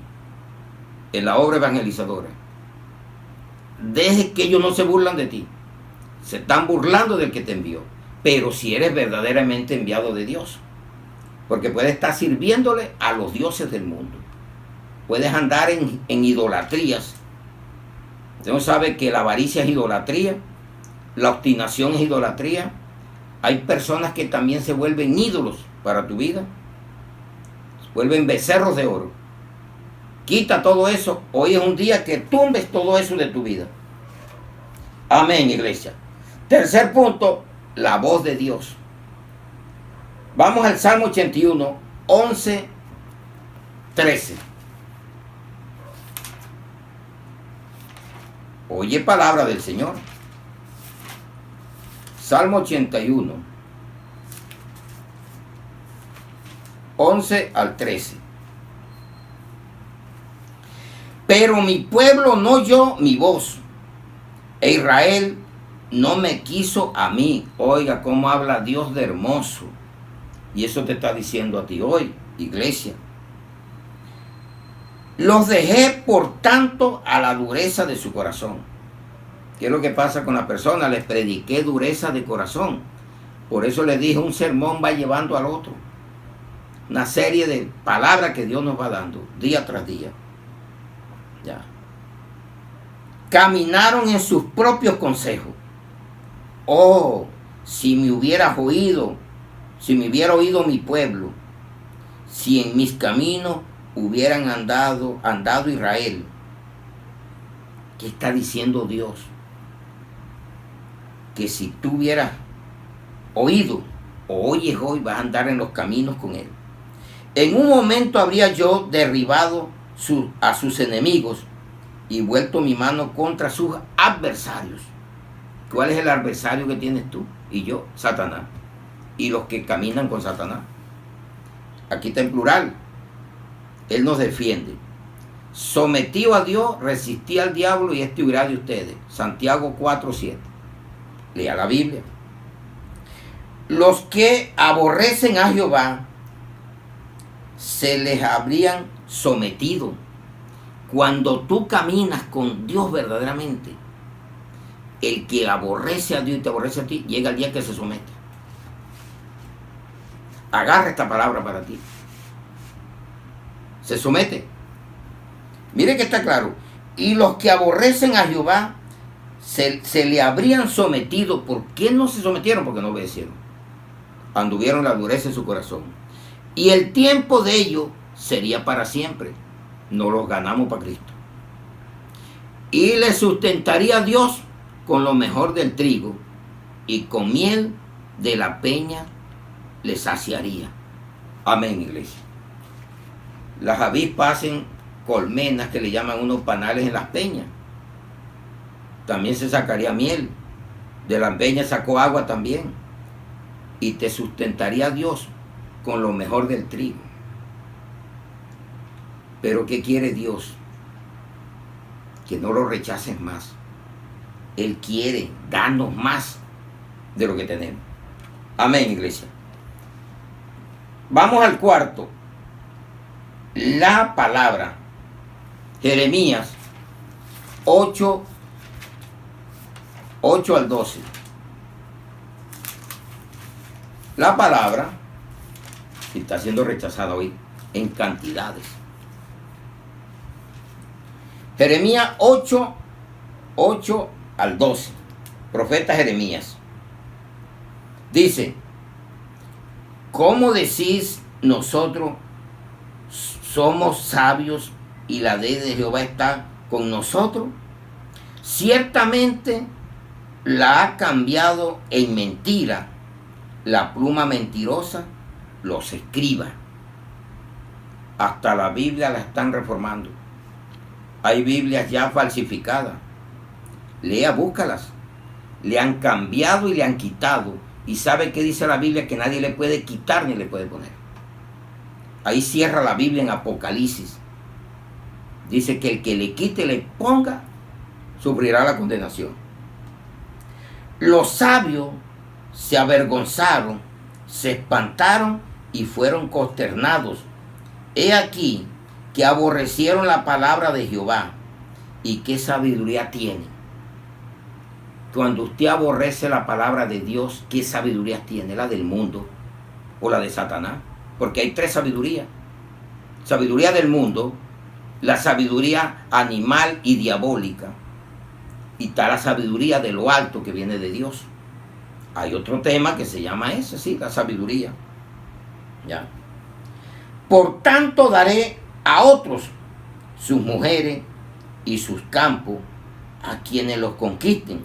en la obra evangelizadora. Deje que ellos no se burlan de ti. Se están burlando del que te envió. Pero si eres verdaderamente enviado de Dios. Porque puedes estar sirviéndole a los dioses del mundo. Puedes andar en idolatrías. Usted no sabe que la avaricia es idolatría. La obstinación es idolatría. Hay personas que también se vuelven ídolos para tu vida. Se vuelven becerros de oro. Quita todo eso. Hoy es un día que tumbes todo eso de tu vida. Amén, iglesia. Tercer punto, la voz de Dios. Vamos al Salmo 81, 11, 13. Oye palabra del Señor. Salmo 81, 11 al 13. Pero mi pueblo no oyó mi voz, e Israel no me quiso a mí. Oiga cómo habla Dios de hermoso. Y eso te está diciendo a ti hoy, iglesia. Los dejé, por tanto, a la dureza de su corazón. ¿Qué es lo que pasa con la persona? Les prediqué dureza de corazón. Por eso les dije, un sermón va llevando al otro. Una serie de palabras que Dios nos va dando, día tras día. Ya. Caminaron en sus propios consejos. Oh, si me hubieras oído, si me hubiera oído mi pueblo, si en mis caminos hubieran andado Israel. ¿Qué está diciendo Dios? Que si tú hubieras oído o oyes hoy, vas a andar en los caminos con Él. En un momento habría yo derribado a sus enemigos y vuelto mi mano contra sus adversarios. ¿Cuál es el adversario que tienes tú y yo? Satanás. Y los que caminan con Satanás. Aquí está en plural. Él nos defiende. Sometido a Dios, resistí al diablo y este huirá de ustedes. Santiago 4:7. Lea la Biblia. Los que aborrecen a Jehová se les habrían sometido. Cuando tú caminas con Dios verdaderamente, el que aborrece a Dios y te aborrece a ti, llega el día que se somete. Agarra esta palabra para ti. Se somete. Mire que está claro. Y los que aborrecen a Jehová se le habrían sometido. ¿Por qué no se sometieron? Porque no obedecieron. Anduvieron la dureza en su corazón. Y el tiempo de ellos sería para siempre. No los ganamos para Cristo. Y les sustentaría Dios con lo mejor del trigo, y con miel de la peña les saciaría. Amén, iglesia. Las avispas hacen colmenas que le llaman unos panales en las peñas. También se sacaría miel. De la peña sacó agua también. Y te sustentaría Dios con lo mejor del trigo. Pero ¿qué quiere Dios? Que no lo rechaces más. Él quiere darnos más de lo que tenemos. Amén, iglesia. Vamos al cuarto. La palabra. Jeremías 8 al 12. La palabra está siendo rechazada hoy en cantidades. Jeremías 8 al 12. Profeta Jeremías. Dice, ¿cómo decís nosotros somos sabios y la ley de Jehová está con nosotros? Ciertamente la ha cambiado en mentira la pluma mentirosa, los escribas. Hasta la Biblia la están reformando. Hay Biblias ya falsificadas. Lea, búscalas. Le han cambiado y le han quitado. Y sabe qué dice la Biblia, que nadie le puede quitar ni le puede poner. Ahí cierra la Biblia en Apocalipsis. Dice que el que le quite y le ponga, sufrirá la condenación. Los sabios se avergonzaron, se espantaron y fueron consternados. He aquí que aborrecieron la palabra de Jehová. ¿Y qué sabiduría tiene? Cuando usted aborrece la palabra de Dios, ¿qué sabiduría tiene? ¿La del mundo o la de Satanás? Porque hay tres sabidurías. Sabiduría del mundo, la sabiduría animal y diabólica, y está la sabiduría de lo alto que viene de Dios. Hay otro tema que se llama ese, sí, la sabiduría. ¿Ya? Por tanto daré a otros sus mujeres y sus campos a quienes los conquisten,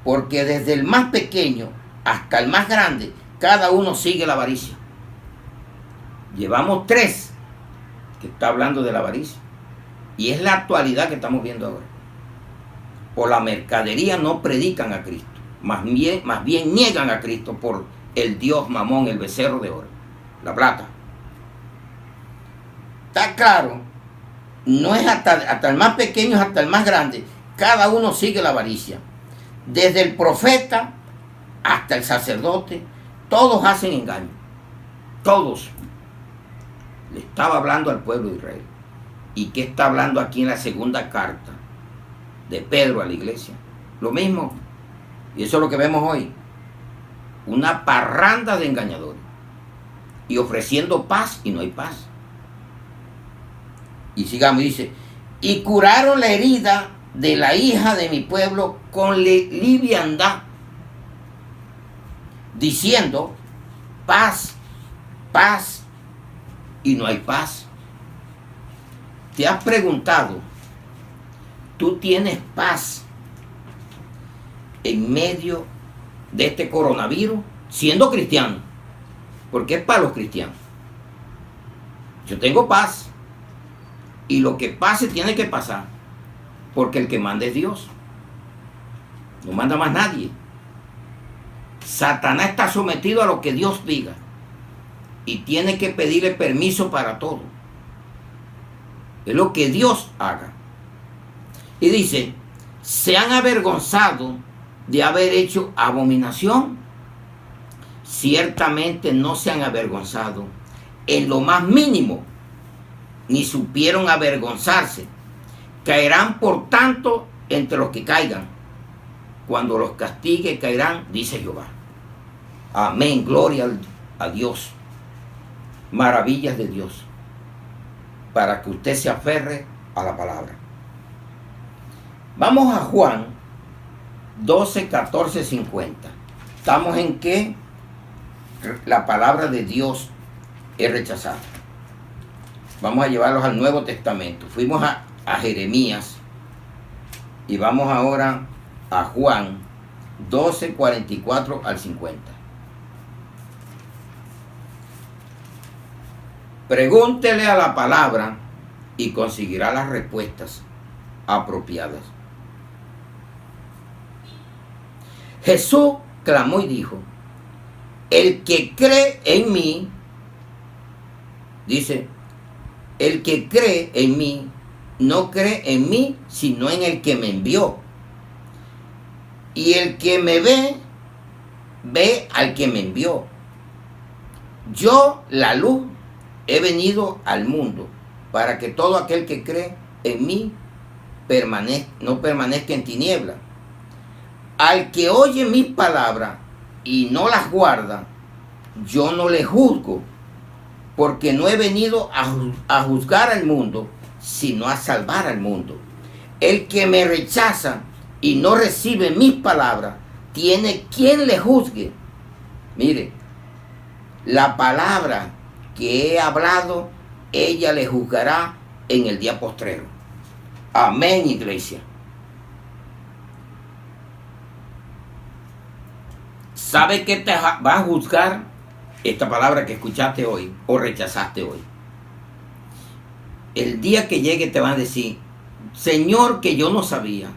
porque desde el más pequeño hasta el más grande, cada uno sigue la avaricia. Llevamos 3 que está hablando de la avaricia, y es la actualidad que estamos viendo ahora. Por la mercadería no predican a Cristo, más bien niegan a Cristo por el Dios Mamón, el becerro de oro, la plata. Está claro, no es hasta el más pequeño, hasta el más grande, cada uno sigue la avaricia. Desde el profeta hasta el sacerdote, todos hacen engaño. Todos. Le estaba hablando al pueblo de Israel. ¿Y qué está hablando aquí en la segunda carta de Pedro a la iglesia? Lo mismo. Y eso es lo que vemos hoy. Una parranda de engañadores. Y ofreciendo paz y no hay paz. Y sigamos, dice, y curaron la herida de la hija de mi pueblo con liviandad, diciendo, paz, paz, y no hay paz. ¿Te has preguntado, tú tienes paz en medio de este coronavirus, siendo cristiano? Porque es para los cristianos. Yo tengo paz, y lo que pase tiene que pasar, porque el que manda es Dios. No manda más nadie. Satanás está sometido a lo que Dios diga, y tiene que pedirle permiso para todo. Es lo que Dios haga. Y dice, se han avergonzado de haber hecho abominación. Ciertamente no se han avergonzado en lo más mínimo, ni supieron avergonzarse. Caerán por tanto entre los que caigan. Cuando los castigue caerán, dice Jehová. Amén, gloria a Dios. Maravillas de Dios, para que usted se aferre a la palabra. Vamos a Juan 12, 14, 50. Estamos en que la palabra de Dios es rechazada. Vamos a llevarlos al Nuevo Testamento. Fuimos a Jeremías y vamos ahora a Juan 12, 44 al 50. Pregúntele a la palabra y conseguirá las respuestas apropiadas. Jesús clamó y dijo, el que cree en mí, dice, el que cree en mí, no cree en mí, sino en el que me envió. Y el que me ve, ve al que me envió. Yo, la luz, he venido al mundo para que todo aquel que cree en mí no permanezca en tinieblas. Al que oye mis palabras y no las guarda, yo no le juzgo, porque no he venido a juzgar al mundo, sino a salvar al mundo. El que me rechaza y no recibe mis palabras, tiene quien le juzgue. Mire, la palabra que he hablado, ella le juzgará en el día postrero. Amén, iglesia. ¿Sabe qué te va a juzgar? Esta palabra que escuchaste hoy o rechazaste hoy. El día que llegue te van a decir, Señor, que yo no sabía,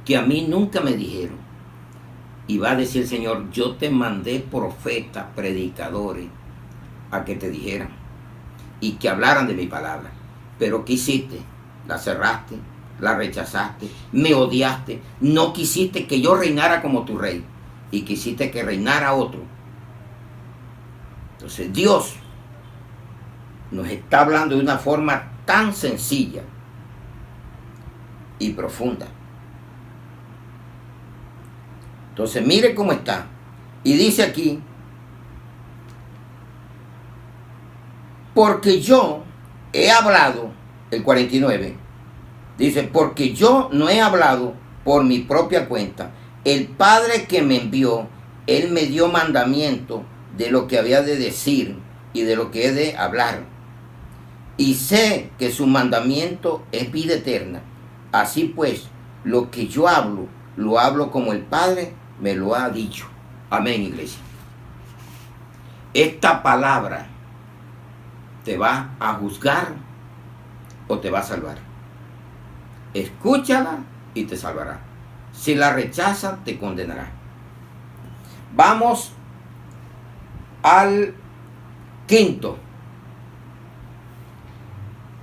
que a mí nunca me dijeron. Y va a decir el Señor, yo te mandé profetas, predicadores, a que te dijeran y que hablaran de mi palabra. Pero ¿qué hiciste? La cerraste, la rechazaste, me odiaste, no quisiste que yo reinara como tu rey y quisiste que reinara otro. Entonces Dios nos está hablando de una forma tan sencilla y profunda. Entonces mire cómo está. Y dice aquí, porque yo he hablado, el 49, dice, porque yo no he hablado por mi propia cuenta. El Padre que me envió, Él me dio mandamiento de lo que había de decir y de lo que he de hablar. Y sé que su mandamiento es vida eterna. Así pues, lo que yo hablo, lo hablo como el Padre me lo ha dicho. Amén, iglesia. Esta palabra te va a juzgar o te va a salvar. Escúchala y te salvará. Si la rechaza, te condenará. Vamos al quinto.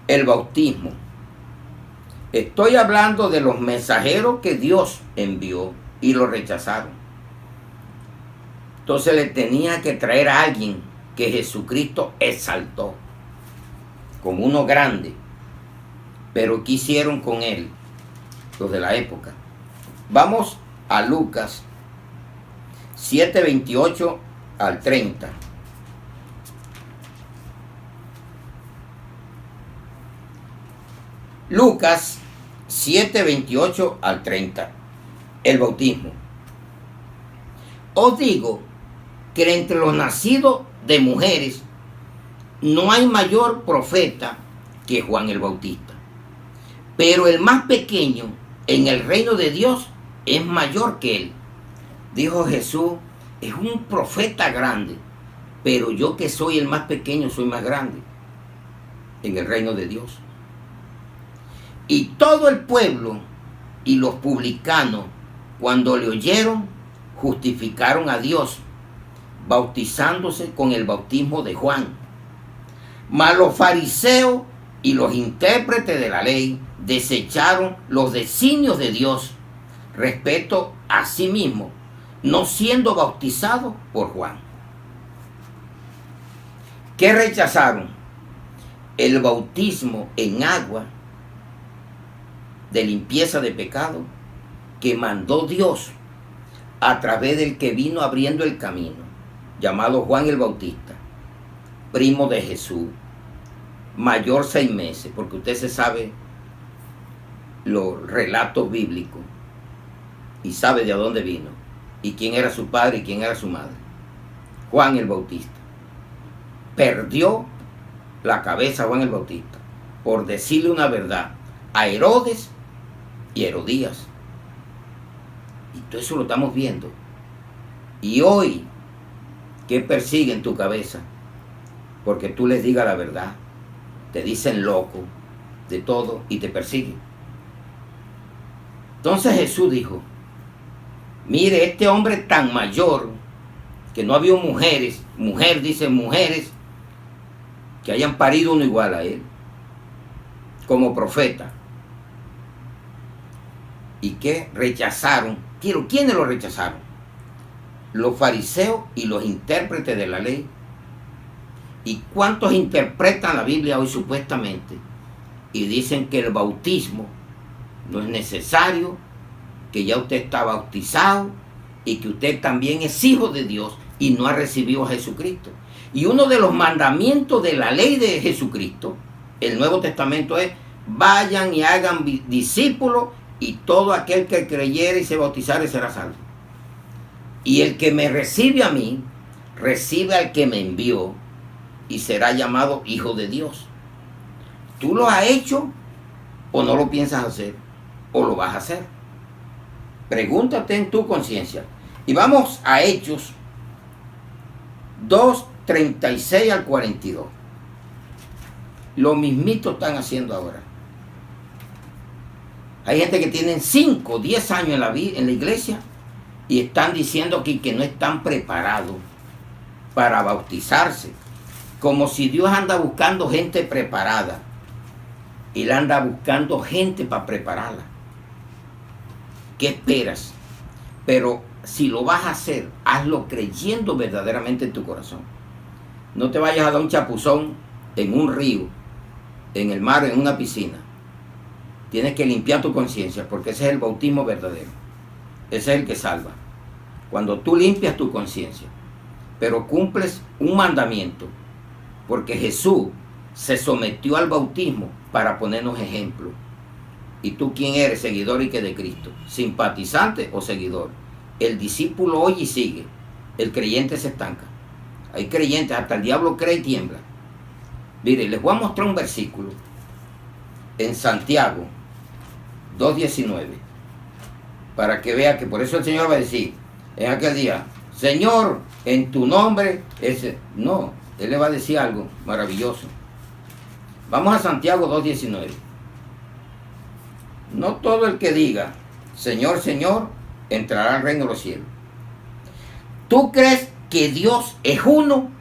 El bautismo. Estoy hablando de los mensajeros que Dios envió y lo rechazaron. Entonces le tenía que traer a alguien que Jesucristo exaltó como uno grande. Pero ¿qué hicieron con él los de la época? Vamos a Lucas 7:28 al 30. Lucas 7:28 al 30. El bautismo. Os digo que entre los nacidos de mujeres no hay mayor profeta que Juan el Bautista. Pero el más pequeño en el reino de Dios es mayor que él. Dijo Jesús, es un profeta grande, pero yo que soy el más pequeño soy más grande en el reino de Dios. Y todo el pueblo y los publicanos, cuando le oyeron, justificaron a Dios, bautizándose con el bautismo de Juan. Mas los fariseos y los intérpretes de la ley desecharon los designios de Dios respecto a sí mismo, no siendo bautizados por Juan. ¿Qué rechazaron? El bautismo en agua de limpieza de pecado que mandó Dios a través del que vino abriendo el camino, llamado Juan el Bautista, primo de Jesús, mayor 6 meses, porque usted se sabe los relatos bíblicos y sabe de dónde vino y quién era su padre y quién era su madre. Juan el Bautista perdió la cabeza Juan el Bautista por decirle una verdad a Herodes y Herodías. Y todo eso lo estamos viendo. Y hoy, ¿qué persiguen tu cabeza? Porque tú les digas la verdad. Te dicen loco de todo y te persiguen. Entonces Jesús dijo, mire, este hombre tan mayor, que no había mujeres, mujeres que hayan parido uno igual a él, como profeta, y que rechazaron. ¿Quiénes lo rechazaron? Los fariseos y los intérpretes de la ley. ¿Y cuántos interpretan la Biblia hoy supuestamente? Y dicen que el bautismo no es necesario, que ya usted está bautizado y que usted también es hijo de Dios y no ha recibido a Jesucristo. Y uno de los mandamientos de la ley de Jesucristo, el Nuevo Testamento, es vayan y hagan discípulos y todo aquel que creyere y se bautizare será salvo. Y el que me recibe a mí, recibe al que me envió y será llamado hijo de Dios. ¿Tú lo has hecho o no lo piensas hacer? ¿O lo vas a hacer? Pregúntate en tu conciencia. Y vamos a Hechos 2:36 al 42. Lo mismito están haciendo ahora. Hay gente que tienen 5, 10 años en la iglesia y están diciendo aquí que no están preparados para bautizarse. Como si Dios anda buscando gente preparada. Él anda buscando gente para prepararla. ¿Qué esperas? Pero si lo vas a hacer, hazlo creyendo verdaderamente en tu corazón. No te vayas a dar un chapuzón en un río, en el mar, en una piscina. Tienes que limpiar tu conciencia, porque ese es el bautismo verdadero. Ese es el que salva. Cuando tú limpias tu conciencia, pero cumples un mandamiento, porque Jesús se sometió al bautismo para ponernos ejemplo. ¿Y tú quién eres, seguidor y qué de Cristo? ¿Simpatizante o seguidor? El discípulo oye y sigue. El creyente se estanca. Hay creyentes, hasta el diablo cree y tiembla. Mire, les voy a mostrar un versículo en Santiago 2:19 para que vea que por eso el Señor va a decir en aquel día, Señor, en tu nombre, no, Él le va a decir algo maravilloso. Vamos a Santiago 2:19. No todo el que diga, Señor, Señor, entrará al reino de los cielos. ¿Tú crees que Dios es uno?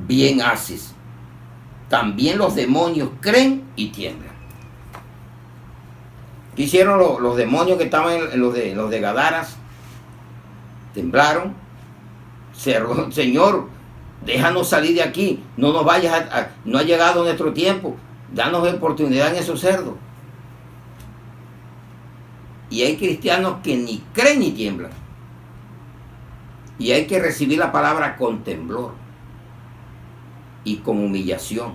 Bien haces. También los demonios creen y tiemblan. ¿Qué hicieron los demonios que estaban en los de Gadaras? Temblaron. Señor, déjanos salir de aquí. No nos vayas no ha llegado nuestro tiempo. danos oportunidad en esos cerdos. Y hay cristianos que ni creen ni tiemblan. Y hay que recibir la palabra con temblor y con humillación.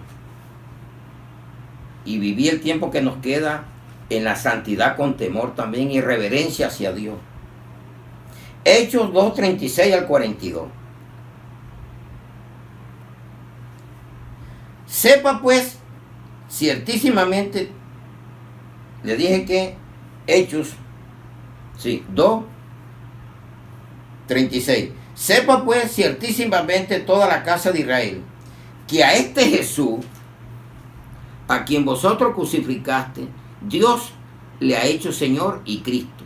Y vivir el tiempo que nos queda en la santidad con temor también y reverencia hacia Dios. Hechos 2:36 al 42. Sepa pues, ciertísimamente, le dije que Hechos, 2:36. Sepa pues ciertísimamente toda la casa de Israel, que a este Jesús, a quien vosotros crucificaste, Dios le ha hecho Señor y Cristo.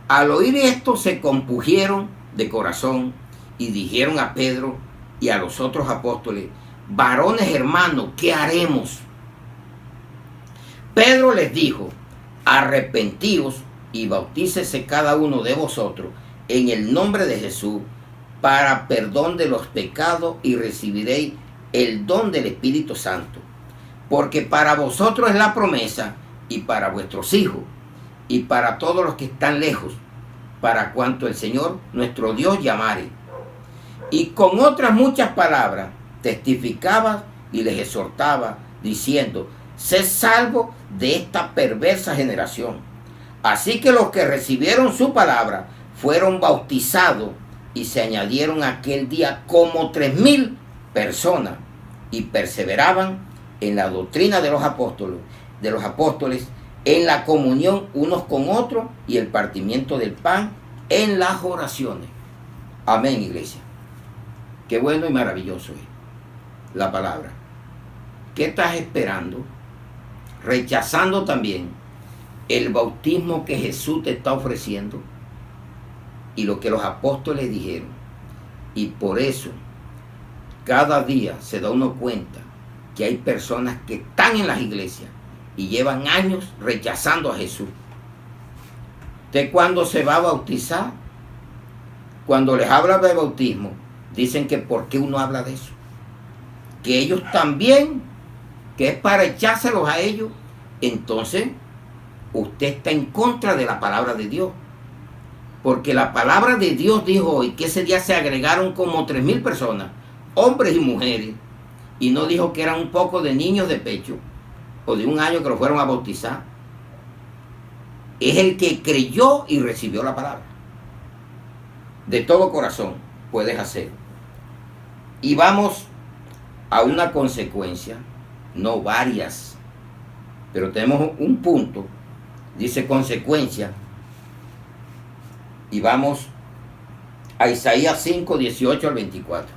Al oír esto se compungieron de corazón y dijeron a Pedro y a los otros apóstoles: varones hermanos, ¿qué haremos? Pedro les dijo: arrepentíos y bautícese cada uno de vosotros en el nombre de Jesús para perdón de los pecados y recibiréis el don del Espíritu Santo. Porque para vosotros es la promesa y para vuestros hijos y para todos los que están lejos, para cuanto el Señor nuestro Dios llamare. Y con otras muchas palabras testificaba y les exhortaba, diciendo: sed salvos de esta perversa generación. Así que los que recibieron su palabra fueron bautizados y se añadieron aquel día como 3,000 personas y perseveraban en la doctrina de los apóstoles, en la comunión unos con otros y el partimiento del pan, en las oraciones. Amén, iglesia. Qué bueno y maravilloso es la palabra. ¿Qué estás esperando? Rechazando también el bautismo que Jesús te está ofreciendo y lo que los apóstoles dijeron. Y por eso cada día se da uno cuenta que hay personas que están en las iglesias y llevan años rechazando a Jesús. ¿De cuándo se va a bautizar? Cuando les habla de bautismo, dicen que ¿por qué uno habla de eso? Que ellos también, que es para echárselos a ellos. Entonces, usted está en contra de la palabra de Dios. Porque la palabra de Dios dijo hoy que ese día se agregaron como 3,000 personas, hombres y mujeres, y no dijo que eran un poco de niños de pecho o de 1 año que lo fueron a bautizar. Es el que creyó y recibió la palabra. De todo corazón puedes hacer. Y vamos a una consecuencia, no varias, pero tenemos un punto, dice consecuencia, y vamos a Isaías 5:18 al 24.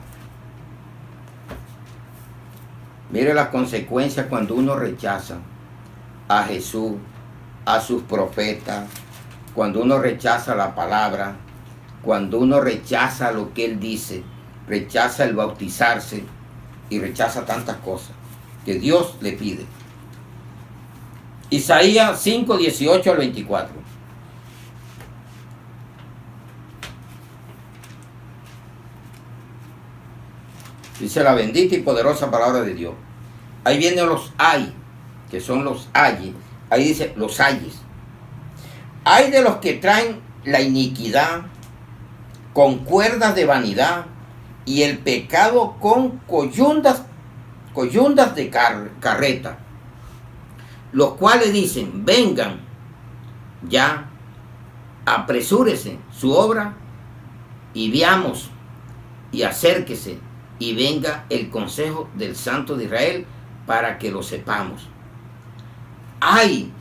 Mire las consecuencias cuando uno rechaza a Jesús, a sus profetas, cuando uno rechaza la palabra, cuando uno rechaza lo que Él dice, rechaza el bautizarse y rechaza tantas cosas que Dios le pide. Isaías 5:18 al 24. Dice la bendita y poderosa palabra de Dios. Ahí vienen los ay, que son los ayes. Ahí dice los ayes. Hay de los que traen la iniquidad con cuerdas de vanidad y el pecado con coyundas de carreta, los cuales dicen: vengan ya, apresúrese su obra y veamos, y acérquese y venga el consejo del Santo de Israel para que lo sepamos. Ay,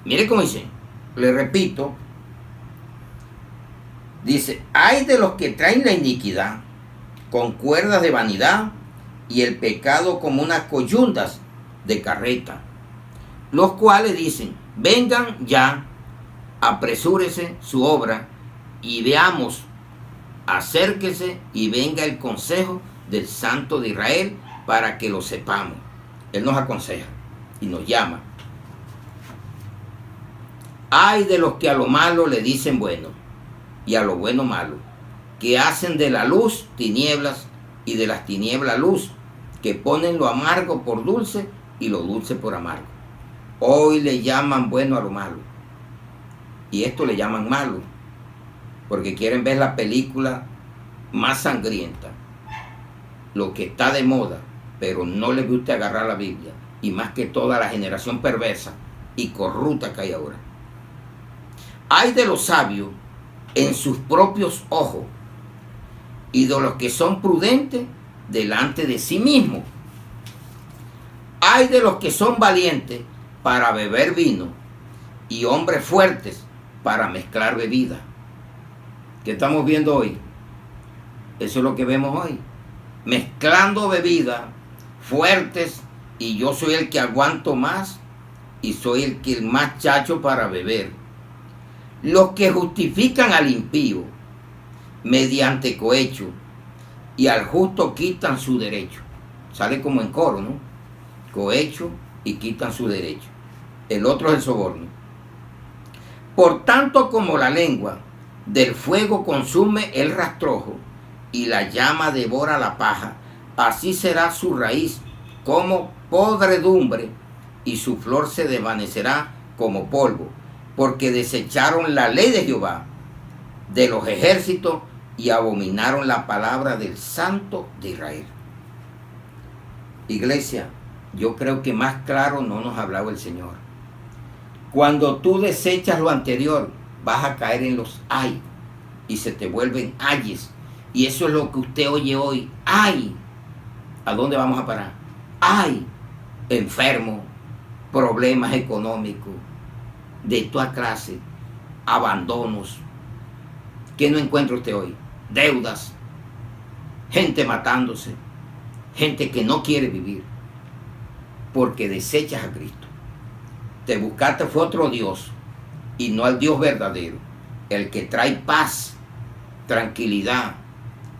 mire cómo dice, le repito, dice: hay de los que traen la iniquidad con cuerdas de vanidad y el pecado como unas coyundas de carreta, los cuales dicen: vengan ya, apresúrese su obra y veamos, acérquese y venga el consejo del Santo de Israel para que lo sepamos. Él nos aconseja y nos llama. Ay de los que a lo malo le dicen bueno y a lo bueno malo, que hacen de la luz tinieblas y de las tinieblas luz, que ponen lo amargo por dulce y lo dulce por amargo. Hoy le llaman bueno a lo malo. Y esto le llaman malo, porque quieren ver la película más sangrienta, lo que está de moda, pero no les gusta agarrar la Biblia, y más que toda la generación perversa y corrupta que hay ahora. Hay de los sabios en sus propios ojos, y de los que son prudentes delante de sí mismos. Hay de los que son valientes para beber vino, y hombres fuertes para mezclar bebida. ¿Qué estamos viendo hoy? Eso es lo que vemos hoy. Mezclando bebidas fuertes, y yo soy el que aguanto más, y soy el que más chacho para beber. Los que justifican al impío mediante cohecho, y al justo quitan su derecho. Sale como en coro, ¿no? Cohecho y quitan su derecho. El otro es el soborno. Por tanto, como la lengua del fuego consume el rastrojo, y la llama devora la paja, así será su raíz como podredumbre, y su flor se desvanecerá como polvo, porque desecharon la ley de Jehová de los ejércitos, y abominaron la palabra del Santo de Israel. Iglesia, yo creo que más claro no nos ha hablado el Señor. Cuando tú desechas lo anterior, vas a caer en los ay, y se te vuelven ayes. Y eso es lo que usted oye hoy. Ay, ¿a dónde vamos a parar? Ay, enfermo, problemas económicos, de toda clase, abandonos. ¿Qué no encuentra usted hoy? Deudas, gente matándose, gente que no quiere vivir, porque desechas a Cristo. Te buscaste fue otro Dios, y no al Dios verdadero, el que trae paz, tranquilidad,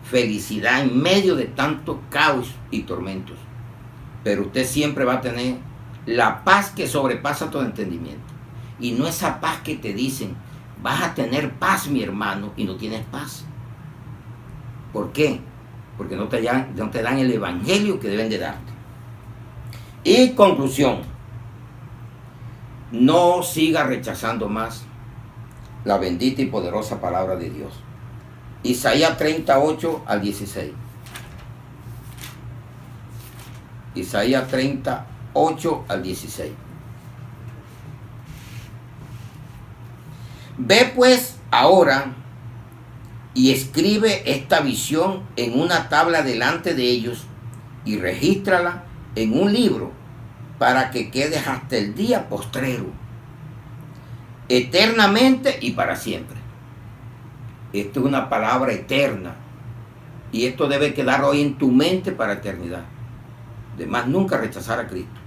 felicidad en medio de tanto caos y tormentos. Pero usted siempre va a tener la paz que sobrepasa todo entendimiento. Y no esa paz que te dicen, vas a tener paz, mi hermano, y no tienes paz. ¿Por qué? Porque no te dan el evangelio que deben de darte. Y conclusión, no siga rechazando más la bendita y poderosa palabra de Dios. Isaías 38 al 16. Isaías 38 al 16. Ve pues ahora y escribe esta visión en una tabla delante de ellos, y regístrala en un libro, para que quedes hasta el día postrero, eternamente y para siempre. Esto es una palabra eterna, y esto debe quedar hoy en tu mente para eternidad. De más nunca rechazar a Cristo.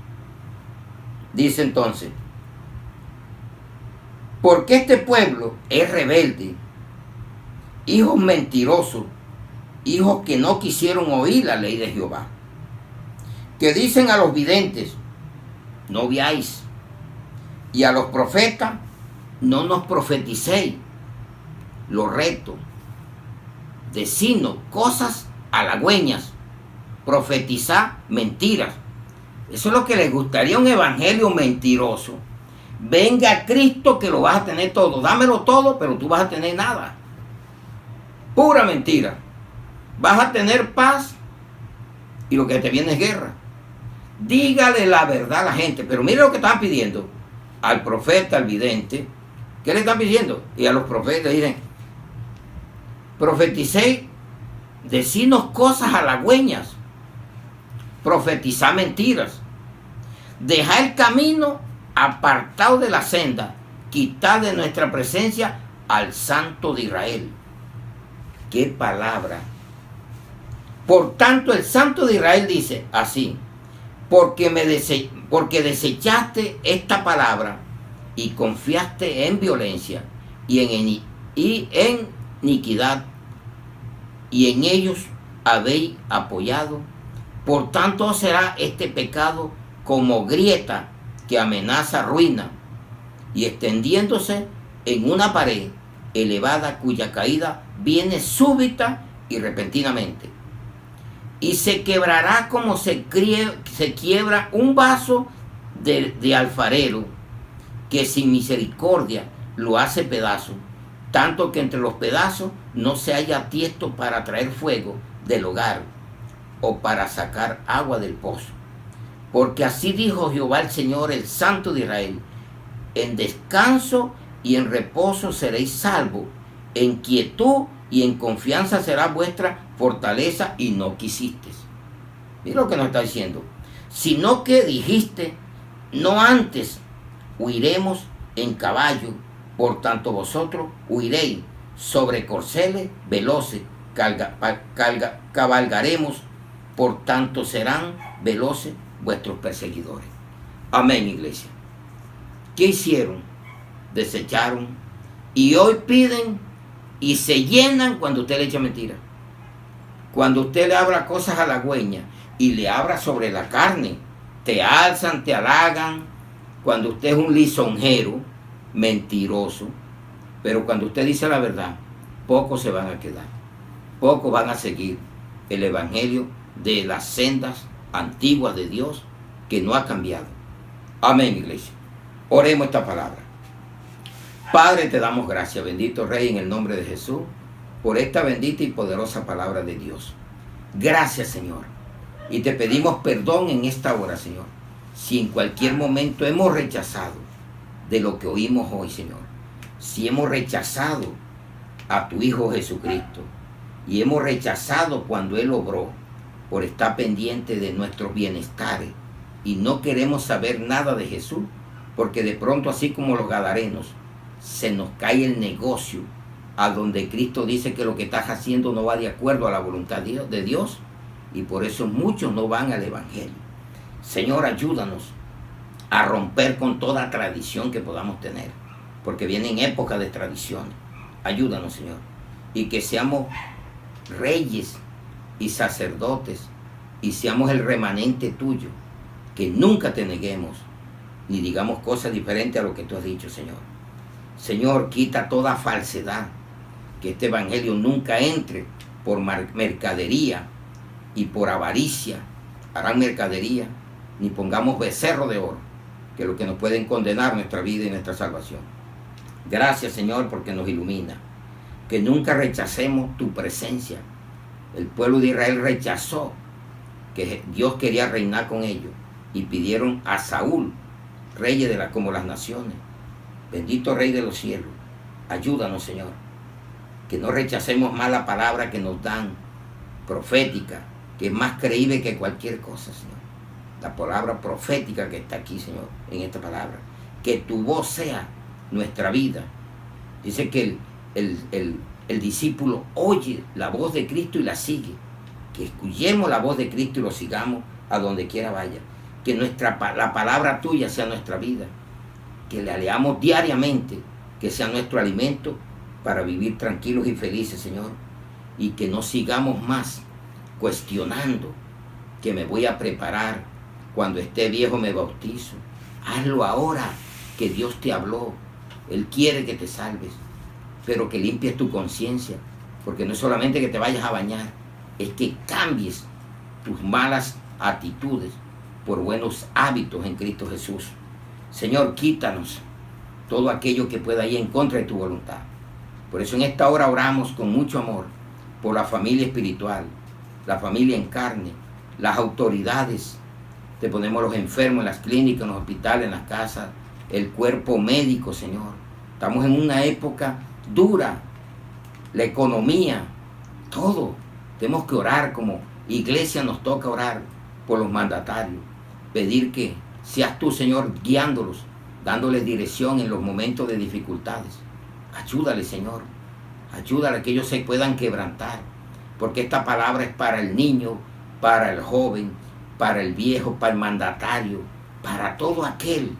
Dice entonces, porque este pueblo es rebelde, hijos mentirosos, hijos que no quisieron oír la ley de Jehová, que dicen a los videntes, no veáis, y a los profetas, no nos profeticéis. Lo reto, decinos cosas halagüeñas, profetizar mentiras. Eso es lo que les gustaría, un evangelio mentiroso. Venga a Cristo que lo vas a tener todo, dámelo todo, pero tú vas a tener nada. Pura mentira. Vas a tener paz y lo que te viene es guerra. Dígale la verdad a la gente, pero mire lo que están pidiendo al profeta, al vidente. ¿Qué le están pidiendo? Y a los profetas dicen, profeticéis, decinos cosas halagüeñas, profetizar mentiras, dejar el camino apartado de la senda, quitar de nuestra presencia al Santo de Israel. ¡Qué palabra! Por tanto, el Santo de Israel dice así, porque desechaste esta palabra y confiaste en violencia y en iniquidad, y en ellos habéis apoyado. Por tanto será este pecado como grieta que amenaza ruina, y extendiéndose en una pared elevada cuya caída viene súbita y repentinamente. y se quebrará como se quiebra un vaso de alfarero, que sin misericordia lo hace pedazo, tanto que entre los pedazos no se haya tiesto para traer fuego del hogar o para sacar agua del pozo. Porque así dijo Jehová el Señor, el Santo de Israel: en descanso y en reposo seréis salvos, en quietud y en confianza será vuestra fortaleza, y no quisiste. Mira lo que nos está diciendo. Sino que dijiste: no antes huiremos en caballo, por tanto vosotros huiréis sobre corceles veloces, cabalgaremos, por tanto serán veloces vuestros perseguidores. Amén, iglesia. ¿Qué hicieron? Desecharon, y hoy piden y se llenan cuando usted le echa mentira. Cuando usted le habla cosas halagüeñas y le habla sobre la carne, te alzan, te halagan. Cuando usted es un lisonjero, mentiroso, pero cuando usted dice la verdad, pocos se van a quedar, pocos van a seguir el evangelio de las sendas antiguas de Dios, que no ha cambiado. Amén, iglesia. Oremos esta palabra. Padre, te damos gracias, bendito Rey, en el nombre de Jesús, por esta bendita y poderosa palabra de Dios. Gracias, Señor. Y te pedimos perdón en esta hora, Señor, si en cualquier momento hemos rechazado de lo que oímos hoy, Señor. Si hemos rechazado a tu Hijo Jesucristo, y hemos rechazado cuando Él obró, por estar pendiente de nuestros bienestares, y no queremos saber nada de Jesús, porque de pronto, así como los gadarenos, se nos cae el negocio a donde Cristo dice que lo que estás haciendo no va de acuerdo a la voluntad de Dios, y por eso muchos no van al evangelio. Señor, ayúdanos a romper con toda tradición que podamos tener, porque vienen épocas de tradiciones. Ayúdanos, Señor, y que seamos reyes y sacerdotes, y seamos el remanente tuyo, que nunca te neguemos ni digamos cosas diferentes a lo que tú has dicho, Señor. Señor, quita toda falsedad, que este evangelio nunca entre por mercadería y por avaricia, harán mercadería, ni pongamos becerro de oro, que es lo que nos pueden condenar nuestra vida y nuestra salvación. Gracias, Señor, porque nos ilumina. Que nunca rechacemos tu presencia. El pueblo de Israel rechazó que Dios quería reinar con ellos, y pidieron a Saúl, rey como las naciones. Bendito Rey de los cielos, ayúdanos, Señor, que no rechacemos más la palabra que nos dan, profética, que es más creíble que cualquier cosa, Señor. La palabra profética que está aquí, Señor, en esta palabra. Que tu voz sea nuestra vida. Dice que el discípulo oye la voz de Cristo y la sigue. Que escuchemos la voz de Cristo y lo sigamos a donde quiera vaya. Que la palabra tuya sea nuestra vida. Que la leamos diariamente, que sea nuestro alimento para vivir tranquilos y felices, Señor. Y que no sigamos más cuestionando que me voy a preparar, cuando esté viejo me bautizo. Hazlo ahora, que Dios te habló. Él quiere que te salves, pero que limpies tu conciencia, porque no es solamente que te vayas a bañar, es que cambies tus malas actitudes por buenos hábitos en Cristo Jesús. Señor, quítanos todo aquello que pueda ir en contra de tu voluntad. Por eso en esta hora oramos con mucho amor por la familia espiritual, la familia en carne, las autoridades. Te ponemos los enfermos en las clínicas, en los hospitales, en las casas, el cuerpo médico, Señor. Estamos en una época dura, la economía, todo. Tenemos que orar, como iglesia nos toca orar por los mandatarios, pedir que seas tú, Señor, guiándolos, dándoles dirección en los momentos de dificultades. Ayúdale, Señor, ayúdale a que ellos se puedan quebrantar, porque esta palabra es para el niño, para el joven, para el viejo, para el mandatario, para todo aquel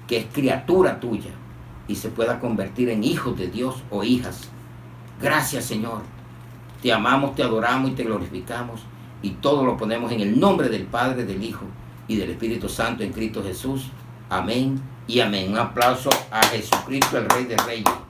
que es criatura tuya y se pueda convertir en hijos de Dios o hijas. Gracias, Señor. Te amamos, te adoramos y te glorificamos, y todo lo ponemos en el nombre del Padre, del Hijo y del Espíritu Santo, en Cristo Jesús. Amén y amén. Un aplauso a Jesucristo, el Rey de Reyes.